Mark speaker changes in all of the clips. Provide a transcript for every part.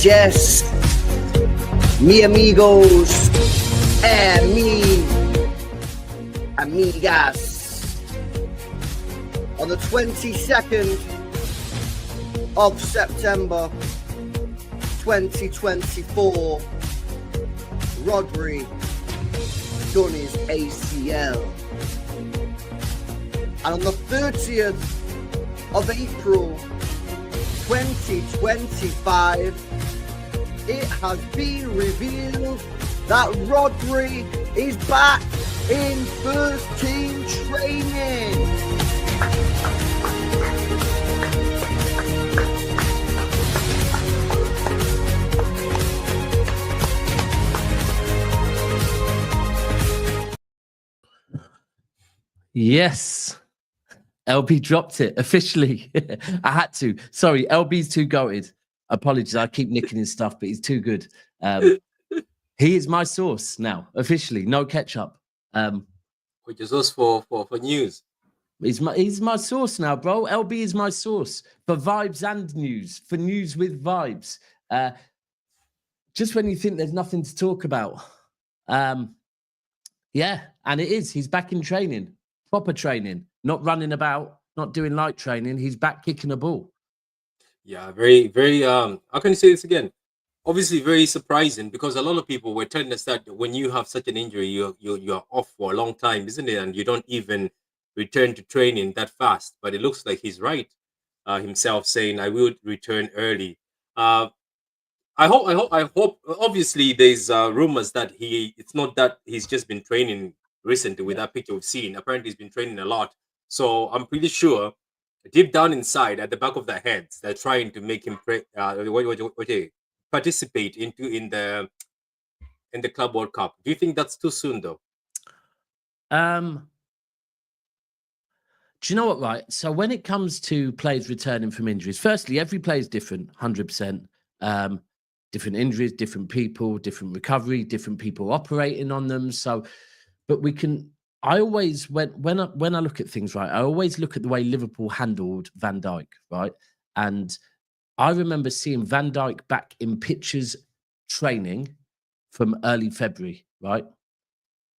Speaker 1: Yes, mi amigos and mi amigas. On the 22nd of September 2024, Rodri done his ACL. And on the 30th of April 2025, it has been revealed that Rodri is back in first team training.
Speaker 2: Yes. LB dropped it officially. I had to. Sorry, LB's too goated. Apologies. I keep nicking his stuff, but he's too good. He is my source now, officially. No ketchup.
Speaker 3: Which is us for news.
Speaker 2: He's my source now, bro. LB is my source for vibes and news, for news with vibes. Just when you think there's nothing to talk about. Yeah, and it is. He's back in training, proper training, not running about, not doing light training. He's back kicking a ball.
Speaker 3: Yeah, very, very, how can you say this again? Obviously very surprising, because a lot of people were telling us that when you have such an injury, you're off for a long time, isn't it? And you don't even return to training that fast. But it looks like he's right himself, saying I will return early. I hope. Obviously, there's rumors that it's not that he's just been training recently with that picture we've seen. Apparently, he's been training a lot. So I'm pretty sure deep down inside, at the back of their heads, they're trying to make him participate in the Club World Cup. Do you think that's too soon, though?
Speaker 2: Do you know what, right? So when it comes to players returning from injuries, firstly, every player is different, 100%. Different injuries, different people, different recovery, different people operating on them. So, but we can. I always when I look at things, right, I always look at the way Liverpool handled Van Dijk, right? And I remember seeing Van Dijk back in pictures training from early February, right?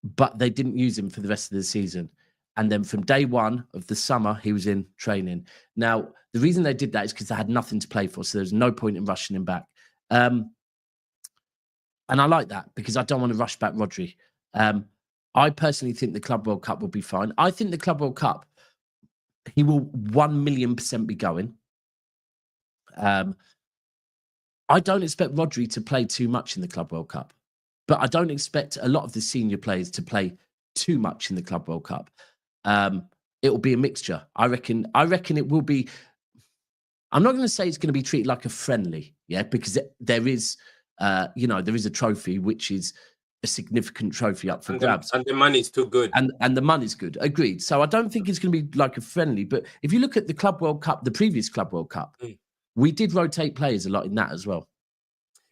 Speaker 2: But they didn't use him for the rest of the season. And then from day one of the summer, he was in training. Now, the reason they did that is because they had nothing to play for. So there's no point in rushing him back. And I like that because I don't want to rush back Rodri. I personally think the Club World Cup will be fine. I think the Club World Cup, he will 1,000,000% be going. I don't expect Rodri to play too much in the Club World Cup, but I don't expect a lot of the senior players to play too much in the Club World Cup. It will be a mixture. I reckon it will be. I'm not going to say it's going to be treated like a friendly, yeah, because there is, there is a trophy which is a significant trophy up for grabs,
Speaker 3: and the money's too good,
Speaker 2: and the money's good. Agreed. So I don't think it's going to be like a friendly. But if you look at the Club World Cup, the previous Club World Cup, we did rotate players a lot in that as well.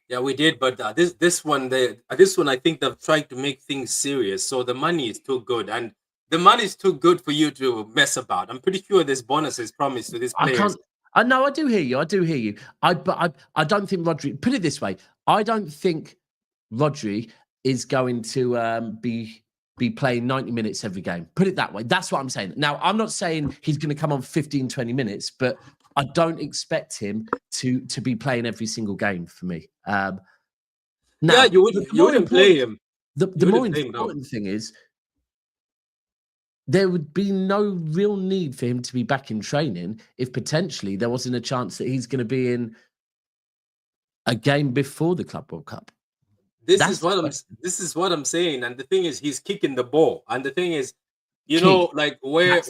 Speaker 3: Yeah, we did. But this one, I think they've tried to make things serious. So the money is too good, and the money is too good for you to mess about. I'm pretty sure there's bonuses promised to these players.
Speaker 2: I know. I do hear you. But I don't think Rodri. Put it this way: I don't think Rodri is going to be playing 90 minutes every game. Put it that way. That's what I'm saying. Now, I'm not saying he's going to come on 15, 20 minutes, but I don't expect him to be playing every single game for me. Now,
Speaker 3: yeah, you wouldn't play him.
Speaker 2: The more important thing is there would be no real need for him to be back in training if potentially there wasn't a chance that he's going to be in a game before the Club World Cup.
Speaker 3: This is what I'm saying. And the thing is, he's kicking the ball. And the thing is, you know, like where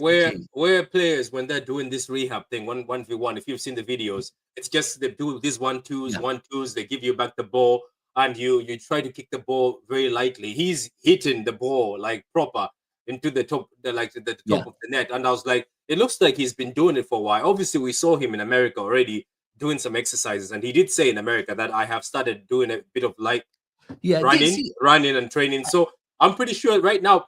Speaker 3: players, when they're doing this rehab thing, 1v1, if you've seen the videos, it's just they do these 1-2s, they give you back the ball, and you try to kick the ball very lightly. He's hitting the ball like proper into the top, the top of the net. And I was like, it looks like he's been doing it for a while. Obviously, we saw him in America already doing some exercises, and he did say in America that I have started doing a bit of light running and training. So I'm pretty sure right now,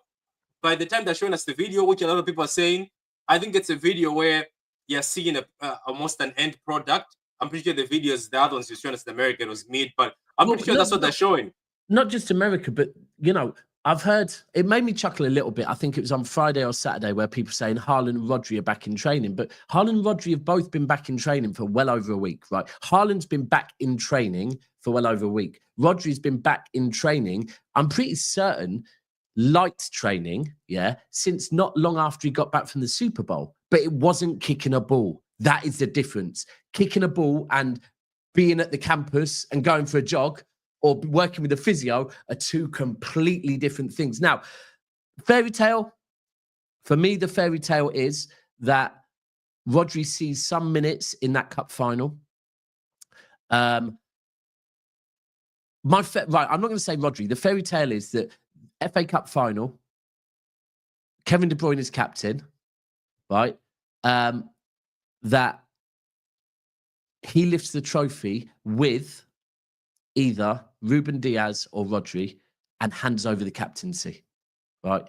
Speaker 3: by the time they're showing us the video, which a lot of people are saying, I think it's a video where you're seeing almost an end product. I'm pretty sure the videos, the other ones you're showing us in America, it was mid, but I'm pretty sure that's what they're showing.
Speaker 2: Not just America, but, you know, I've heard, it made me chuckle a little bit. I think it was on Friday or Saturday where people saying Haaland and Rodri are back in training, but Haaland and Rodri have both been back in training for well over a week, right? Haaland's been back in training for well over a week. Rodri's been back in training, I'm pretty certain, light training, since not long after he got back from the Super Bowl, but it wasn't kicking a ball. That is the difference. Kicking a ball and being at the campus and going for a jog or working with a physio are two completely different things. Now, fairy tale, for me, the fairy tale is that Rodri sees some minutes in that cup final. Right, I'm not going to say Rodri. The fairy tale is that FA Cup final, Kevin De Bruyne is captain, right? That he lifts the trophy with either Ruben Diaz or Rodri and hands over the captaincy, right?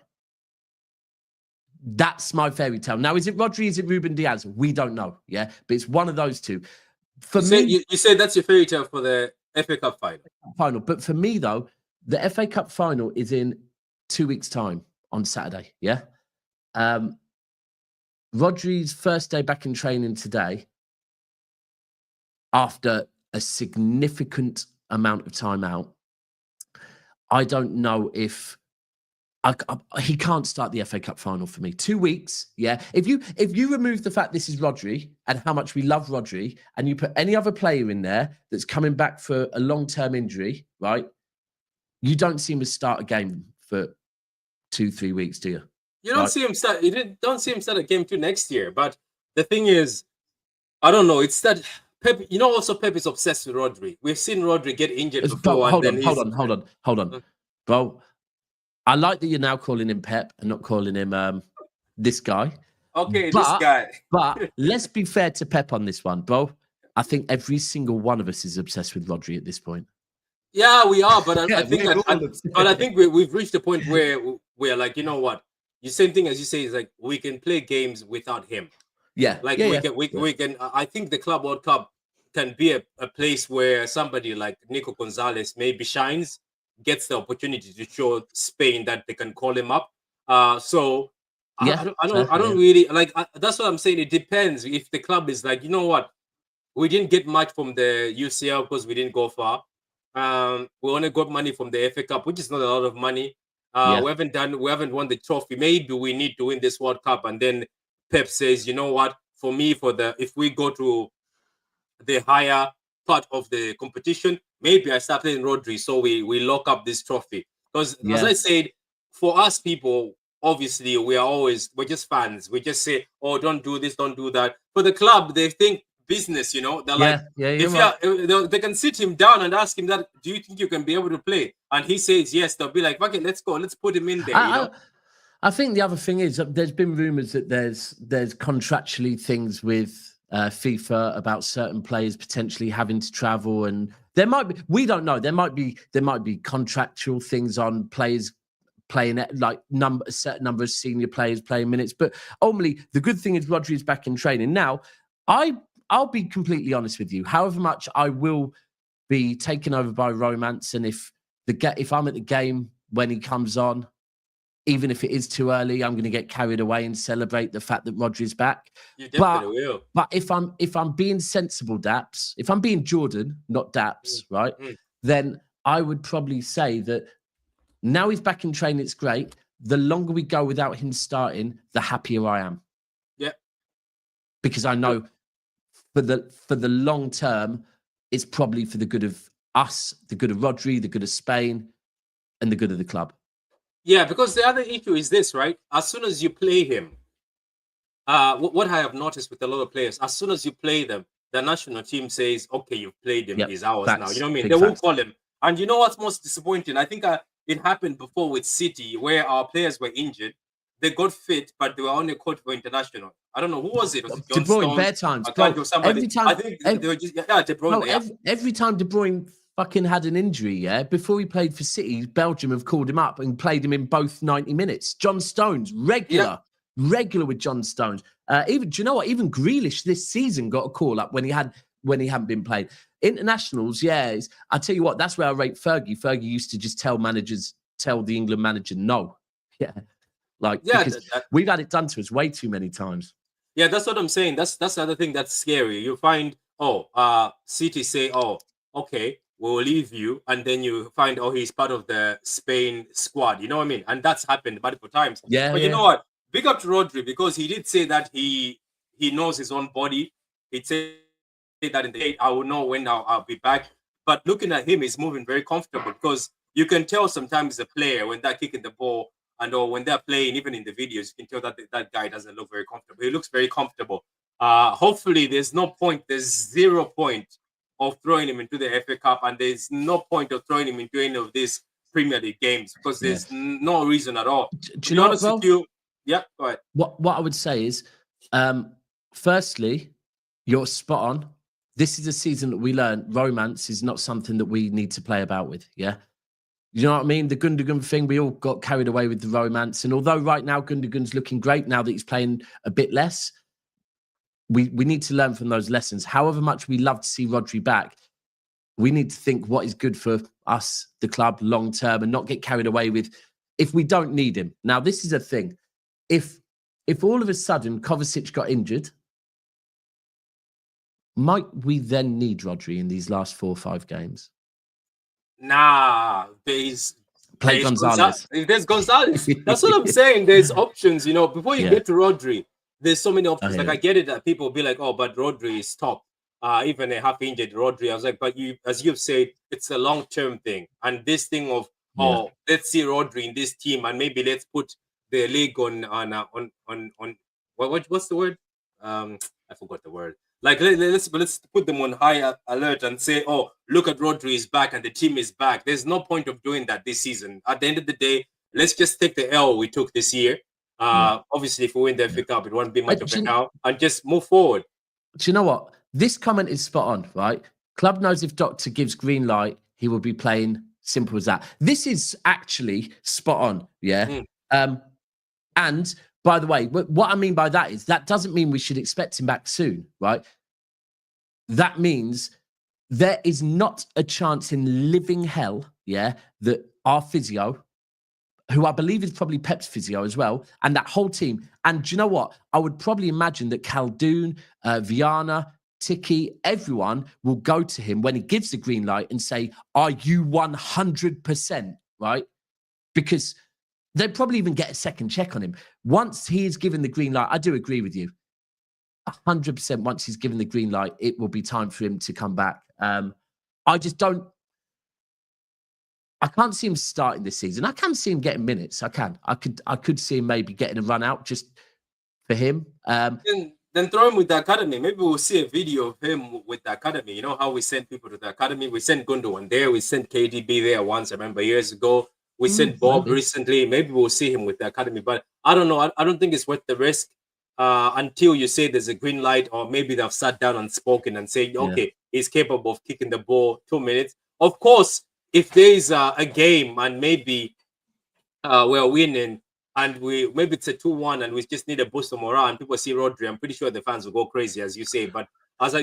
Speaker 2: That's my fairy tale. Now, is it Rodri? Is it Ruben Diaz? We don't know, but it's one of those two. For me,
Speaker 3: you say that's your fairy tale for the FA Cup final.
Speaker 2: But for me, though, the FA Cup final is in 2 weeks' time on Saturday, Rodri's first day back in training today, after a significant amount of time out, I don't know if he can't start the FA Cup final for me. 2 weeks, If you remove the fact this is Rodri and how much we love Rodri, and you put any other player in there that's coming back for a long-term injury, right? You don't see him to start a game for 2-3 weeks, do you?
Speaker 3: You don't see him start. You don't see him start a game too next year. But the thing is, I don't know. It's that Pep. You know, also Pep is obsessed with Rodri. We've seen Rodri get injured before. Hold
Speaker 2: on, bro. I like that you're now calling him Pep and not calling him this guy.
Speaker 3: Okay, this guy.
Speaker 2: But let's be fair to Pep on this one, bro. I think every single one of us is obsessed with Rodri at this point.
Speaker 3: Yeah, we are, but I think we've reached a point where we're like, you know what? The same thing as you say is like we can play games without him. We can. I think the Club World Cup can be a place where somebody like Nico Gonzalez maybe shines, gets the opportunity to show Spain that they can call him up. I don't really like. That's what I'm saying. It depends if the club is like, you know what, we didn't get much from the UCL because we didn't go far. We only got money from the FA Cup, which is not a lot of money. We haven't won the trophy. Maybe we need to win this World Cup. And then Pep says, you know what, for me, if we go to the higher part of the competition, maybe I start playing Rodri, so we lock up this trophy. Because as I said, for us people, obviously we're just fans. We just say, oh, don't do this, don't do that. For the club, they think business, you know. They're they can sit him down and ask him that, do you think you can be able to play? And he says yes. They'll be like, okay, let's go, let's put him in there.
Speaker 2: I think the other thing is there's been rumors that there's contractually things with FIFA about certain players potentially having to travel, and there might be, we don't know, there might be contractual things on players playing at like a certain number of senior players playing minutes. But ultimately, the good thing is Rodri is back in training now. I'll be completely honest with you. However much I will be taken over by romance, and if I'm at the game when he comes on, even if it is too early, I'm going to get carried away and celebrate the fact that Rodri's back.
Speaker 3: You definitely will.
Speaker 2: But if I'm being sensible, Daps, if I'm being Jordan, not Daps, right? Then I would probably say that now he's back in training, it's great. the longer we go without him starting, the happier I am.
Speaker 3: Yeah.
Speaker 2: Because I know for the long term, it's probably for the good of us, the good of Rodri, the good of Spain, and the good of the club.
Speaker 3: Yeah, because the other issue is this, right? As soon as you play him, what I have noticed with a lot of players, as soon as you play them, the national team says, okay, you've played him,
Speaker 2: Yep,
Speaker 3: he's ours
Speaker 2: facts,
Speaker 3: now. You know what I mean?
Speaker 2: big
Speaker 3: They won't
Speaker 2: facts.
Speaker 3: call him. And you know what's most disappointing? I think it happened before with City, where our players were injured. They got fit, but they were only called for international. I don't know, who was it? Was it
Speaker 2: De
Speaker 3: John
Speaker 2: Bruyne,
Speaker 3: Stones?
Speaker 2: bare times,
Speaker 3: I
Speaker 2: bro.
Speaker 3: can't do somebody.
Speaker 2: Every time,
Speaker 3: I think they were just, yeah, De Bruyne.
Speaker 2: bro,
Speaker 3: Yeah.
Speaker 2: every time De Bruyne fucking had an injury, yeah, before he played for City, Belgium have called him up and played him in both 90 minutes. John Stones, regular with John Stones. Even, do you know what? Even Grealish this season got a call up when he hadn't been played. Internationals, yeah. I tell you what, that's where I rate Fergie. Fergie used to just tell the England manager no. Yeah. Because we've had it done to us way too many times.
Speaker 3: Yeah, that's what I'm saying. That's the other thing that's scary. You find, City say, okay, we'll leave you, and then you find, he's part of the Spain squad. You know what I mean? And that's happened multiple times.
Speaker 2: Yeah.
Speaker 3: But you know what? Big up to Rodri, because he did say that he knows his own body. He'd say that in the day, I will know when I'll be back. But looking at him, he's moving very comfortable, because you can tell sometimes the player when they're kicking the ball or when they're playing, even in the videos, you can tell that that guy doesn't look very comfortable. He looks very comfortable. Hopefully, there's 0 point of throwing him into the FA Cup, and there's no point of throwing him into any of these Premier League games, because there's no reason at all.
Speaker 2: Do you know what, bro?
Speaker 3: Yeah, go ahead.
Speaker 2: What I would say is, firstly, you're spot on. This is a season that we learn romance is not something that we need to play about with. Yeah. You know what I mean? The Gundogan thing, we all got carried away with the romance. And although right now Gundogan's looking great now that he's playing a bit less, we need to learn from those lessons. However much we love to see Rodri back, we need to think what is good for us, the club, long term, and not get carried away with if we don't need him. Now, this is a thing. If all of a sudden Kovacic got injured, might we then need Rodri in these last 4 or 5 games?
Speaker 3: Nah,
Speaker 2: there's Gonzalez.
Speaker 3: There's Gonzalez. That's what I'm saying. There's options, before you get to Rodri, there's so many options. I get it that people be like, but Rodri is top. Even a half injured Rodri. I was like, but as you've said, it's a long-term thing. And this thing of, let's see Rodri in this team, and maybe let's put the league on what's the word? I forgot the word. Like, let's put them on high alert and say, look at Rodri is back and the team is back. There's no point of doing that this season. At the end of the day, let's just take the L we took this year. Obviously, if we win the FA Cup, it won't be much of an L, and just move forward.
Speaker 2: Do you know what? This comment is spot on, right? Club knows if Doctor gives green light, he will be playing. Simple as that. This is actually spot on, yeah? And by the way, what I mean by that is that doesn't mean we should expect him back soon, right? That means there is not a chance in living hell, yeah, that our physio, who I believe is probably Pep's physio as well, and that whole team. And do you know what? I would probably imagine that Khaldoon, Viana, Tiki, everyone will go to him when he gives the green light and say, are you 100%, right? Because they'd probably even get a second check on him. Once he is given the green light, I do agree with you. 100% once he's given the green light, it will be time for him to come back. I can't see him starting this season. I can see him getting minutes. I could see him maybe getting a run out just for him.
Speaker 3: Then throw him with the academy. Maybe we'll see a video of him with the academy. You know how we send people to the academy? We sent Gundogan there. We sent KDB there once, I remember, years ago. We sent Bob recently. Maybe we'll see him with the academy. But I don't know. I don't think it's worth the risk until you say there's a green light, or maybe they've sat down and spoken and say, okay, he's capable of kicking the ball 2 minutes. Of course, if there is a game and maybe we're winning and maybe it's a 2-1 and we just need a boost of morale and people see Rodri, I'm pretty sure the fans will go crazy, as you say. But as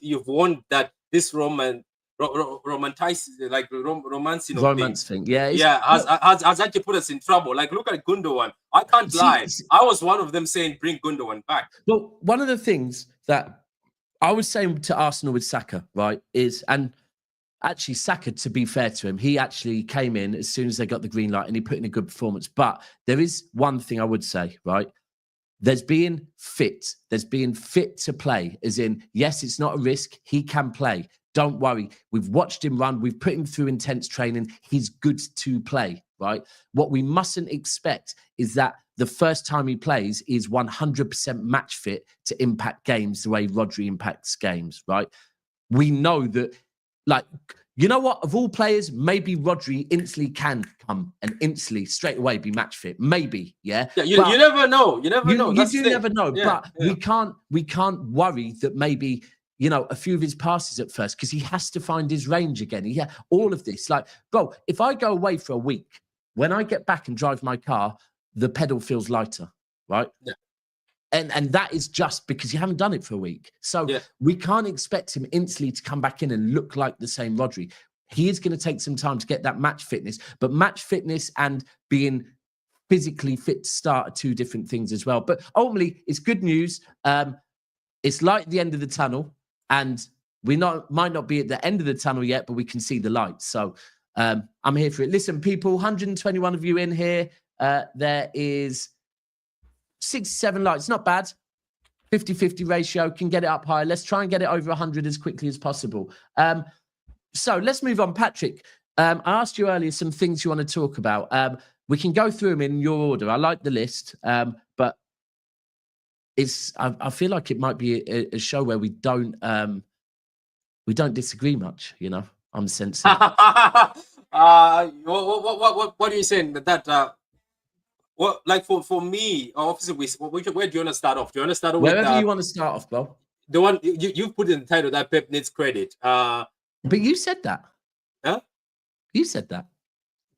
Speaker 3: you've won that this romance
Speaker 2: thing.
Speaker 3: Has actually put us in trouble. Like, look at Gundogan. I can't lie. I was one of them saying, bring Gundogan back.
Speaker 2: Well, one of the things that I was saying to Arsenal with Saka, right, is, and actually, Saka, to be fair to him, he actually came in as soon as they got the green light and he put in a good performance. But there is one thing I would say, right? There's being fit. There's being fit to play, as in, yes, it's not a risk. He can play. Don't worry. We've watched him run. We've put him through intense training. He's good to play, right? What we mustn't expect is that the first time he plays is 100% match fit to impact games the way Rodri impacts games, right? We know that, like, you know what? Of all players, maybe Rodri instantly can come and instantly straight away be match fit. Maybe, yeah.
Speaker 3: You never know. You never know.
Speaker 2: You do never know. Yeah, but we can't worry that maybe, you know, a few of his passes at first, because he has to find his range again. Yeah, all of this. Like, bro, if I go away for a week, when I get back and drive my car, the pedal feels lighter, right?
Speaker 3: Yeah.
Speaker 2: And that is just because you haven't done it for a week. So we can't expect him instantly to come back in and look like the same Rodri. He is going to take some time to get that match fitness. But match fitness and being physically fit to start are two different things as well. But ultimately, it's good news. It's light at the end of the tunnel. And we might not be at the end of the tunnel yet, but we can see the light. So I'm here for it. Listen, people, 121 of you in here. There is 67 likes, not bad. 50-50 ratio, can get it up higher. Let's try and get it over 100 as quickly as possible. So let's move on. Patrick, I asked you earlier some things you want to talk about. We can go through them in your order. I like the list, but I feel like it might be a show where we don't disagree much, you know. I'm sensing.
Speaker 3: What are you saying? That well, like for me, obviously, where do you want to start off? Do you want to start off
Speaker 2: wherever you want to start off, bro?
Speaker 3: The one you put in the title that Pep needs credit.
Speaker 2: But you said that.
Speaker 3: Huh?
Speaker 2: You said that.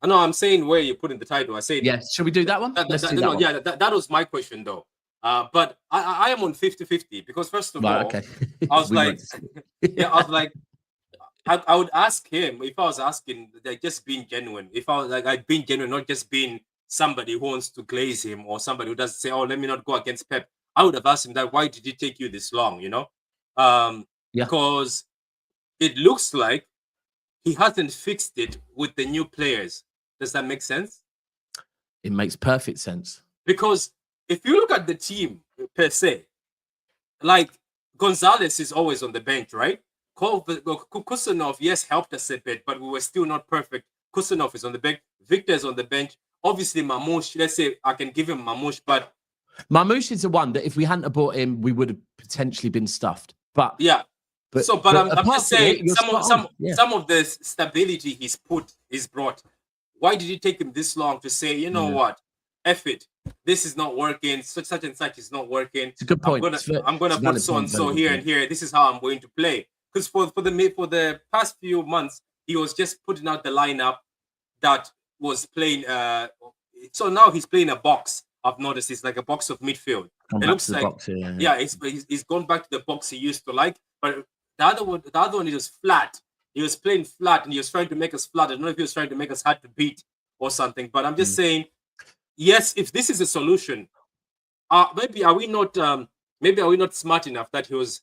Speaker 3: I know. I'm saying where you put in the title. I said.
Speaker 2: Yeah. Shall we do that one? Let's do that one.
Speaker 3: Yeah. That was my question, though. But I am on 50-50 because first of all,
Speaker 2: okay.
Speaker 3: I was like, I would ask him if I was asking, like, just being genuine. If I was like being genuine, not just being somebody who wants to glaze him or somebody who doesn't say, "Oh, let me not go against Pep." I would have asked him that. Why did it take you this long? You know, because it looks like he hasn't fixed it with the new players. Does that make sense?
Speaker 2: It makes perfect sense.
Speaker 3: Because if you look at the team per se, like Gonzalez is always on the bench, right? Kusanov, yes, helped us a bit, but we were still not perfect. Kusanov is on the bench. Victor's on the bench. Obviously, Mamouche, let's say I can give him Mamouche, but
Speaker 2: Mamouche is the one that if we hadn't bought him, we would have potentially been stuffed. But
Speaker 3: yeah. But I'm just saying some of the stability he's brought. Why did it take him this long to say, you know what? F it. This is not working. Such and such is not working.
Speaker 2: It's a good point.
Speaker 3: I'm gonna put so and so here and here. This is how I'm going to play. Because for the past few months, he was just putting out the lineup that was playing. So now he's playing a box. I've noticed it's like a box of midfield. It looks like box, he's gone back to the box he used to like. But the other one, he was flat. He was playing flat, and he was trying to make us flat. I don't know if he was trying to make us hard to beat or something. But I'm just saying, yes, if this is a solution, maybe are we not smart enough that he was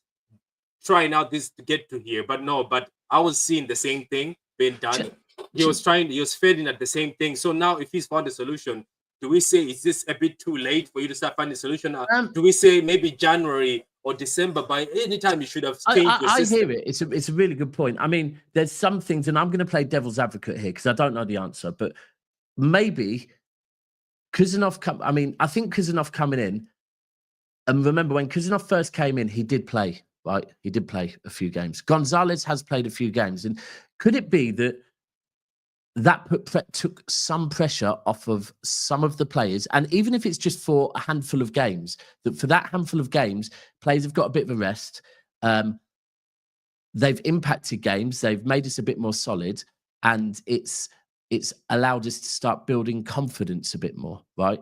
Speaker 3: trying out this to get to here? But no, but I was seeing the same thing being done. He was failing at the same thing. So now, if he's found a solution, do we say, is this a bit too late for you to start finding a solution? Do we say maybe January or December? By any time you should have changed your system?
Speaker 2: I hear it. It's a really good point. I mean, there's some things, and I'm going to play devil's advocate here because I don't know the answer, but maybe Kusanov I think Kusanov coming in, and remember when Kusanov first came in, he did play, right? He did play a few games. Gonzalez has played a few games. And could it be that took some pressure off of some of the players? And even if it's just for a handful of games, that for that handful of games, players have got a bit of a rest. They've impacted games. They've made us a bit more solid. And it's allowed us to start building confidence a bit more, right?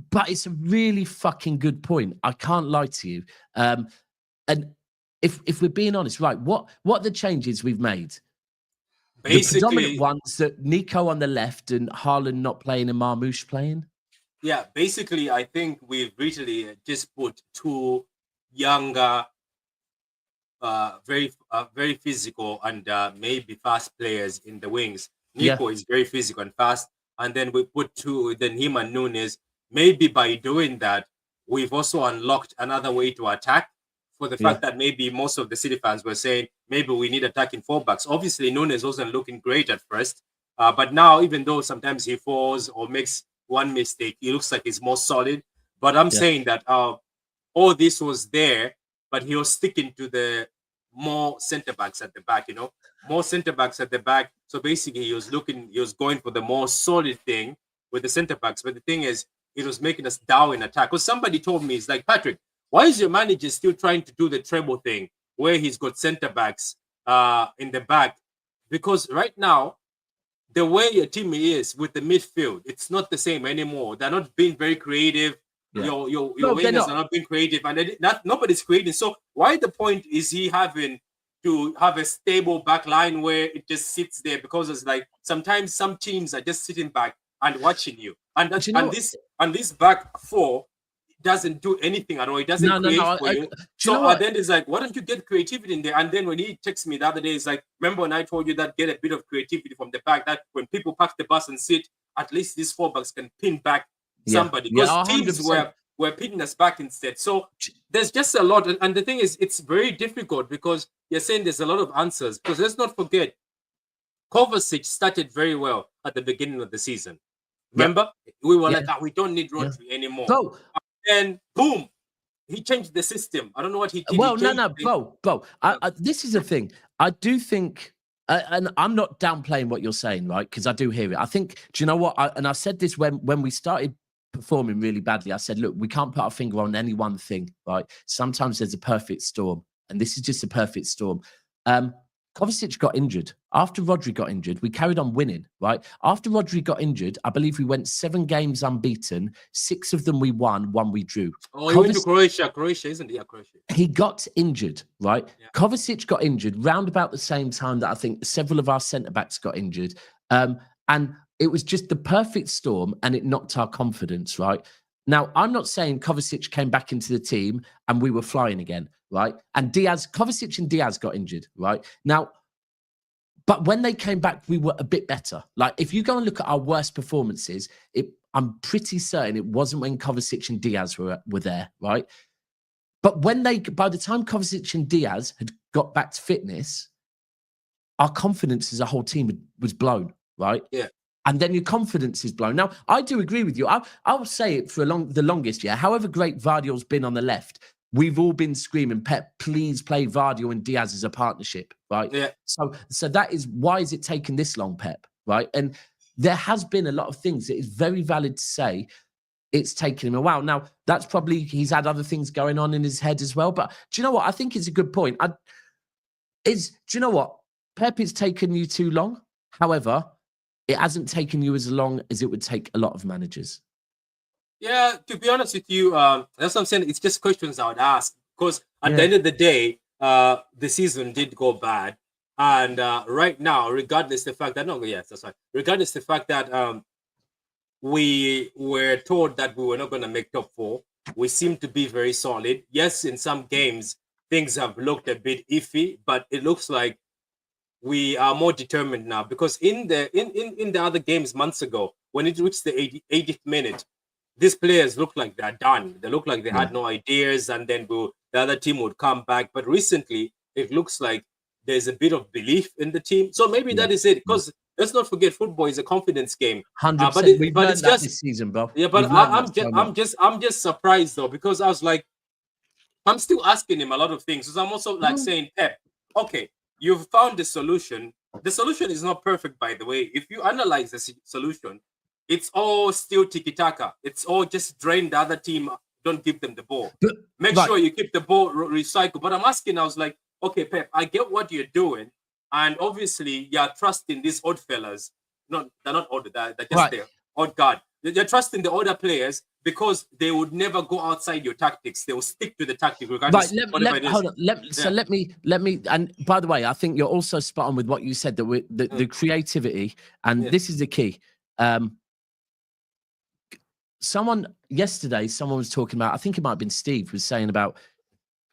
Speaker 2: But it's a really fucking good point. I can't lie to you. And if we're being honest, right, what are the changes we've made?
Speaker 3: Basically,
Speaker 2: the predominant ones that Nico on the left and Haaland not playing and Marmouche playing?
Speaker 3: Yeah, basically, I think we've recently just put two younger very physical and maybe fast players in the wings.
Speaker 2: Yeah.
Speaker 3: Nico is very physical and fast, and then we put then him and Nunes. Maybe by doing that, we've also unlocked another way to attack. For the fact that maybe most of the City fans were saying maybe we need attacking fullbacks. Obviously, Nunes wasn't looking great at first, but now even though sometimes he falls or makes one mistake, he looks like he's more solid. But I'm saying that all this was there, but he was sticking to the more centre backs at the back, more centre backs at the back. So basically, he was going for the more solid thing with the centre backs. But the thing is, it was making us down in attack. Because somebody told me, it's like, Patrick, why is your manager still trying to do the treble thing where he's got centre backs in the back? Because right now, the way your team is with the midfield, it's not the same anymore. They're not being very creative. Your wingers are not being creative, and nobody's creating. So why the point is he having to have a stable back line where it just sits there? Because it's like sometimes some teams are just sitting back and watching you, and this back four doesn't do anything at all. It doesn't create for you. So then it's like, why don't you get creativity in there? And then when he texts me the other day, it's like, remember when I told you that get a bit of creativity from the back, that when people pack the bus and sit, at least these fullbacks can pin back somebody. Because teams were pinning us back instead. So there's just a lot. And the thing is, it's very difficult because you're saying there's a lot of answers. Because let's not forget, Kovacic started very well at the beginning of the season. Remember? We were like, we don't need Rodri anymore.
Speaker 2: So,
Speaker 3: and boom, he changed the system. I don't know what he did.
Speaker 2: Well, Bo. This is the thing. I do think, and I'm not downplaying what you're saying, right? Because I do hear it. I think, do you know what? And I said this when we started performing really badly. I said, look, we can't put our finger on any one thing, right? Sometimes there's a perfect storm, and this is just a perfect storm. Kovacic got injured. After Rodri got injured, we carried on winning, right? After Rodri got injured, I believe we went 7 games unbeaten. 6 of them we won, 1 we drew.
Speaker 3: Oh, he went to Croatia. Croatia, isn't he? Yeah, Croatia.
Speaker 2: He got injured, right? Yeah. Kovacic got injured round about the same time that I think several of our centre-backs got injured. And it was just the perfect storm, and it knocked our confidence, right? Now, I'm not saying Kovacic came back into the team and we were flying again, right? And Kovacic and Diaz got injured, right? Now, but when they came back, we were a bit better. Like, if you go and look at our worst performances, I'm pretty certain it wasn't when Kovacic and Diaz were there, right? But by the time Kovacic and Diaz had got back to fitness, our confidence as a whole team was blown, right?
Speaker 3: Yeah.
Speaker 2: And then your confidence is blown. Now, I do agree with you. I'll say it for the longest, however great Vardy's been on the left, we've all been screaming, Pep, please play Vardy and Diaz as a partnership, right?
Speaker 3: Yeah.
Speaker 2: So that is, why is it taking this long, Pep, right? And there has been a lot of things. It is very valid to say it's taken him a while. Now, that's probably, he's had other things going on in his head as well. But do you know what? I think it's a good point. Do you know what? Pep, it's taken you too long. However, it hasn't taken you as long as it would take a lot of managers.
Speaker 3: Yeah, to be honest with you, that's what I'm saying. It's just questions I would ask. Because at the end of the day, the season did go bad. And right now, regardless the fact that, regardless the fact that we were told that we were not going to make top 4, we seem to be very solid. Yes, in some games, things have looked a bit iffy, but it looks like we are more determined now, because in the other games months ago, when it reached the 80th minute, these players look like they're done. They look like they had no ideas, and then the other team would come back. But recently, it looks like there's a bit of belief in the team. So maybe that is it. Because let's not forget, football is a confidence game.
Speaker 2: 100%. But it's just this season, bro.
Speaker 3: Yeah, but I'm just surprised though, because I was like, I'm still asking him a lot of things. Because I'm also like saying, Pep, okay, you've found the solution. The solution is not perfect, by the way. If you analyze the solution, it's all still tiki-taka. It's all just drain the other team. Don't give them the ball. Make sure you keep the ball recycled. But I'm asking, I was like, okay, Pep, I get what you're doing. And obviously, you're trusting these odd fellas. They're not odd. They're just the odd guard. You're trusting the other players because they would never go outside your tactics. They will stick to the tactic regardless.
Speaker 2: Right, hold on. So let me. And by the way, I think you're also spot on with what you said, that the creativity, and this is the key. Someone was talking about, I think it might have been Steve, was saying about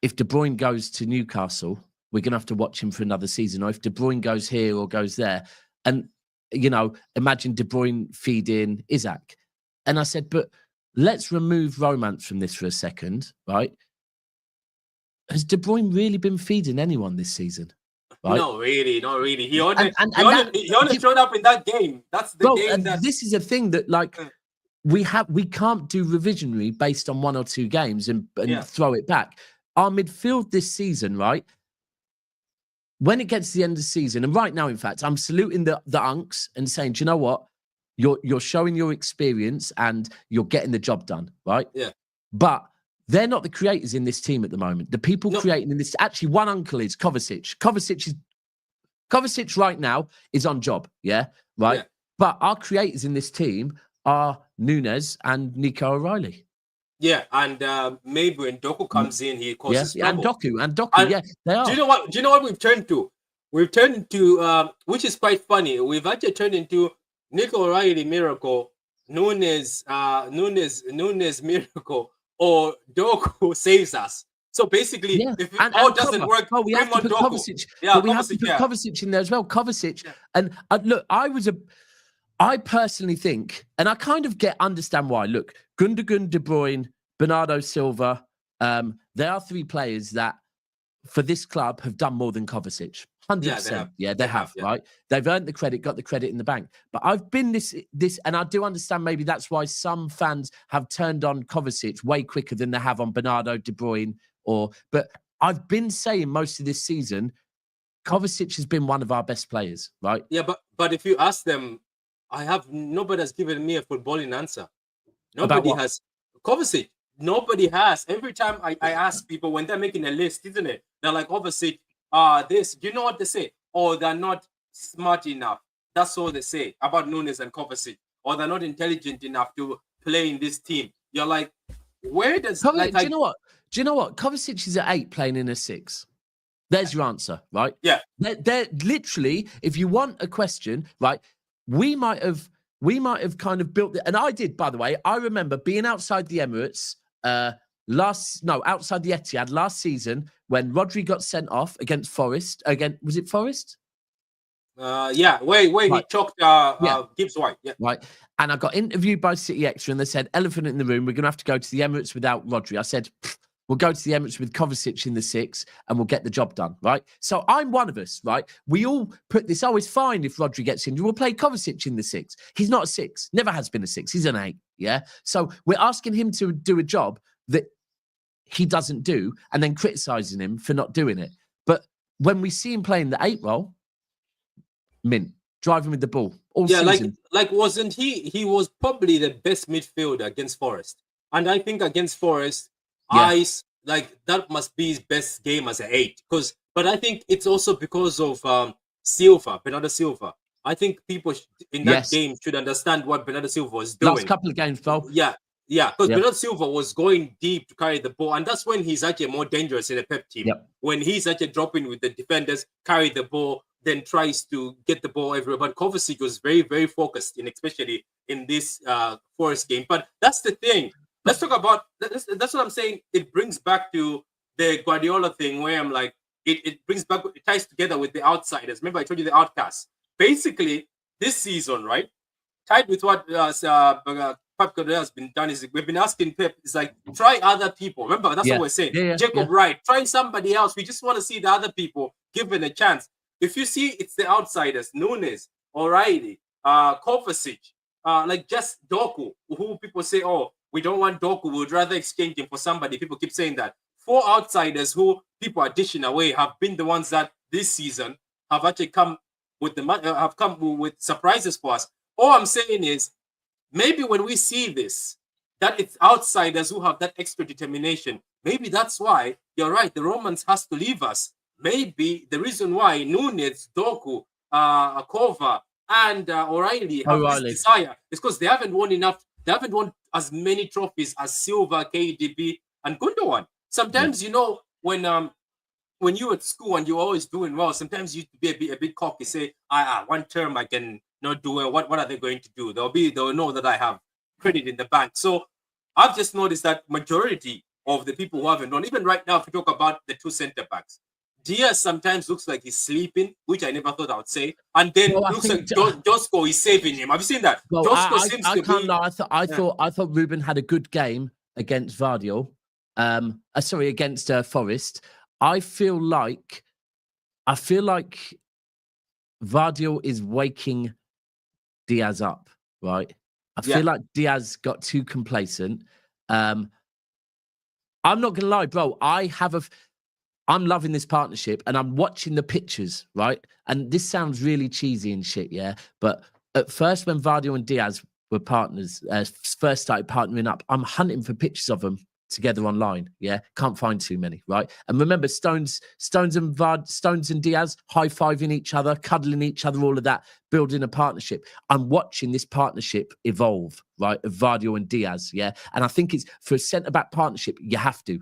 Speaker 2: if De Bruyne goes to Newcastle, we're going to have to watch him for another season. Or if De Bruyne goes here or goes there, and, imagine De Bruyne feeding Isaac. And I said, but let's remove romance from this for a second, right? Has De Bruyne really been feeding anyone this season? Right?
Speaker 3: No, really, not really. He only showed up in that game. That's the game.
Speaker 2: This is a thing that, we can't do revisionary based on 1 or 2 games and throw it back. Our midfield this season, right? When it gets to the end of the season, and right now, in fact, I'm saluting the unks and saying, do you know what? You're showing your experience and you're getting the job done, right?
Speaker 3: Yeah.
Speaker 2: But they're not the creators in this team at the moment. The people creating in this, actually, one uncle is Kovacic. Kovacic right now is on job, right? Yeah. But our creators in this team are Nunes and Nico O'Reilly.
Speaker 3: Yeah, and maybe when Doku comes in, he causes trouble.
Speaker 2: And Doku, they are.
Speaker 3: Do you know what we've turned to? We've turned into, which is quite funny. We've actually turned into Nico O'Reilly miracle, Nunes miracle, or Doku saves us. So basically, if it all doesn't work,
Speaker 2: we have to put Kovacic. But we have to put Kovacic in there as well. Kovacic, and look, I personally think, and I kind of understand why. Look, Gundogan, De Bruyne, Bernardo Silva, they are 3 players that, for this club, have done more than Kovacic. 100%. Yeah, they have, right? They've earned the credit, got the credit in the bank. But I've been this, and I do understand maybe that's why some fans have turned on Kovacic way quicker than they have on Bernardo, De Bruyne, but I've been saying most of this season, Kovacic has been one of our best players, right?
Speaker 3: Yeah, but if you ask them, nobody has given me a footballing answer. Nobody has. Kovacic, nobody has. Every time I ask people when they're making a list, isn't it? They're like, Kovacic, this. Do you know what they say? Oh, they're not smart enough. That's all they say about Nunes and Kovacic. Or they're not intelligent enough to play in this team. You're like, where does...
Speaker 2: do you know what? Kovacic is at 8 playing in a 6. There's your answer, right?
Speaker 3: Yeah.
Speaker 2: They're literally, if you want a question, right, we might have kind of built it. And I did, by the way. I remember being outside the Emirates outside the Etihad last season when Rodri got sent off against Forest. Was it Forest?
Speaker 3: Where he choked Gibbs-White. Yeah.
Speaker 2: Right. And I got interviewed by City Extra and they said, elephant in the room, we're going to have to go to the Emirates without Rodri. I said, we'll go to the Emirates with Kovacic in the 6 and we'll get the job done, right? So I'm one of us, right? We all put this, it's fine if Rodri gets injured. We'll play Kovacic in the 6. He's not a 6. Never has been a 6. He's an 8, yeah? So we're asking him to do a job that he doesn't do and then criticising him for not doing it. But when we see him playing the 8 role, mint, driving with the ball all season.
Speaker 3: Like wasn't he was probably the best midfielder against Forest. And I think against Forest, that must be his best game as an 8. But I think it's also because of Bernardo Silva. I think people in that game should understand what Bernardo Silva was doing.
Speaker 2: Last couple of games, Paul.
Speaker 3: Yeah, because Bernardo Silva was going deep to carry the ball, and that's when he's actually more dangerous in a Pep team. Yep. When he's actually dropping with the defenders, carry the ball, then tries to get the ball everywhere. But Kovacic was very, very focused, especially in this Forest game. But that's the thing. Let's talk about that's what I'm saying. It brings back to the Guardiola thing where I'm like, it brings back, it ties together with the outsiders. Remember, I told you the outcasts. Basically, this season, right, tied with what Pep Guardiola has been done is we've been asking Pep, it's like, try other people. Remember, that's what we're saying. Jacob Wright, try somebody else. We just want to see the other people given a chance. If you see, it's the outsiders, Nunes, O'Reilly, Kovacic, like just Doku, who people say, oh, we don't want Doku, we'd rather exchange him for somebody. People keep saying that. 4 outsiders who people are dishing away have been the ones that this season have actually come with surprises for us. All I'm saying is, maybe when we see this, that it's outsiders who have that extra determination. Maybe that's why, you're right, the Romans has to leave us. Maybe the reason why Nunes, Doku, Kova, and O'Reilly have this desire is because they haven't won enough. They haven't won as many trophies as Silva, KDB, and Gundogan. Sometimes, when you're at school and you're always doing well, sometimes you be a bit cocky. Say, one term I can not do well. What are they going to do? They'll know that I have credit in the bank. So I've just noticed that majority of the people who haven't won, even right now, if we talk about the 2 center backs, Diaz sometimes looks like he's sleeping, which I never thought I would say. And then
Speaker 2: Well, I
Speaker 3: looks
Speaker 2: think-
Speaker 3: like Josko is saving him. Have you seen that?
Speaker 2: Well,
Speaker 3: Josko
Speaker 2: I
Speaker 3: seems
Speaker 2: can't
Speaker 3: to be.
Speaker 2: lie. I thought Ruben had a good game against Vardiol. Against Forest. I feel like Vardiol is waking Diaz up, right? I feel like Diaz got too complacent. I'm not gonna lie, bro. I'm loving this partnership, and I'm watching the pictures, right? And this sounds really cheesy and shit, yeah. But at first, when Vardiol and Diaz were partners, first started partnering up, I'm hunting for pictures of them together online. Yeah, can't find too many, right? And remember, Stones and Diaz high-fiving each other, cuddling each other, all of that, building a partnership. I'm watching this partnership evolve, right? Of Vardiol and Diaz, yeah. And I think it's for a centre-back partnership, you have to,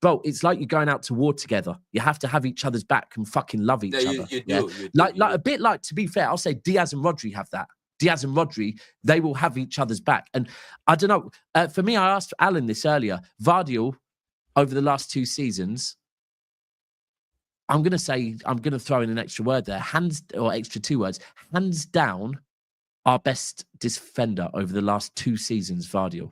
Speaker 2: bro. It's like you're going out to war together. You have to have each other's back and fucking love each other.
Speaker 3: You
Speaker 2: yeah?
Speaker 3: do.
Speaker 2: Like a bit like, to be fair, I'll say Diaz and Rodri have that. Diaz and Rodri, they will have each other's back. And I don't know. For me, I asked Alan this earlier. Vardiol, over the last 2 seasons, I'm going to throw in an extra word there. Extra 2 words. Hands down, our best defender over the last 2 seasons, Vardiol.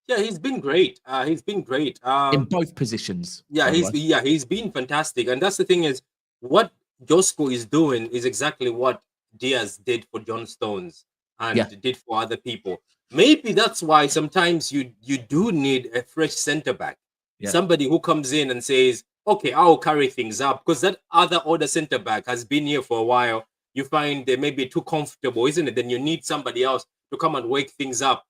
Speaker 3: Yeah, he's been great. He's been great.
Speaker 2: In both positions.
Speaker 3: Yeah, he's been fantastic. And that's the thing is, what Josko is doing is exactly what Diaz did for John Stones and did for other people. Maybe that's why sometimes you do need a fresh centre back, somebody who comes in and says, "Okay, I'll carry things up," because that other centre back has been here for a while. You find they may be too comfortable, isn't it? Then you need somebody else to come and wake things up.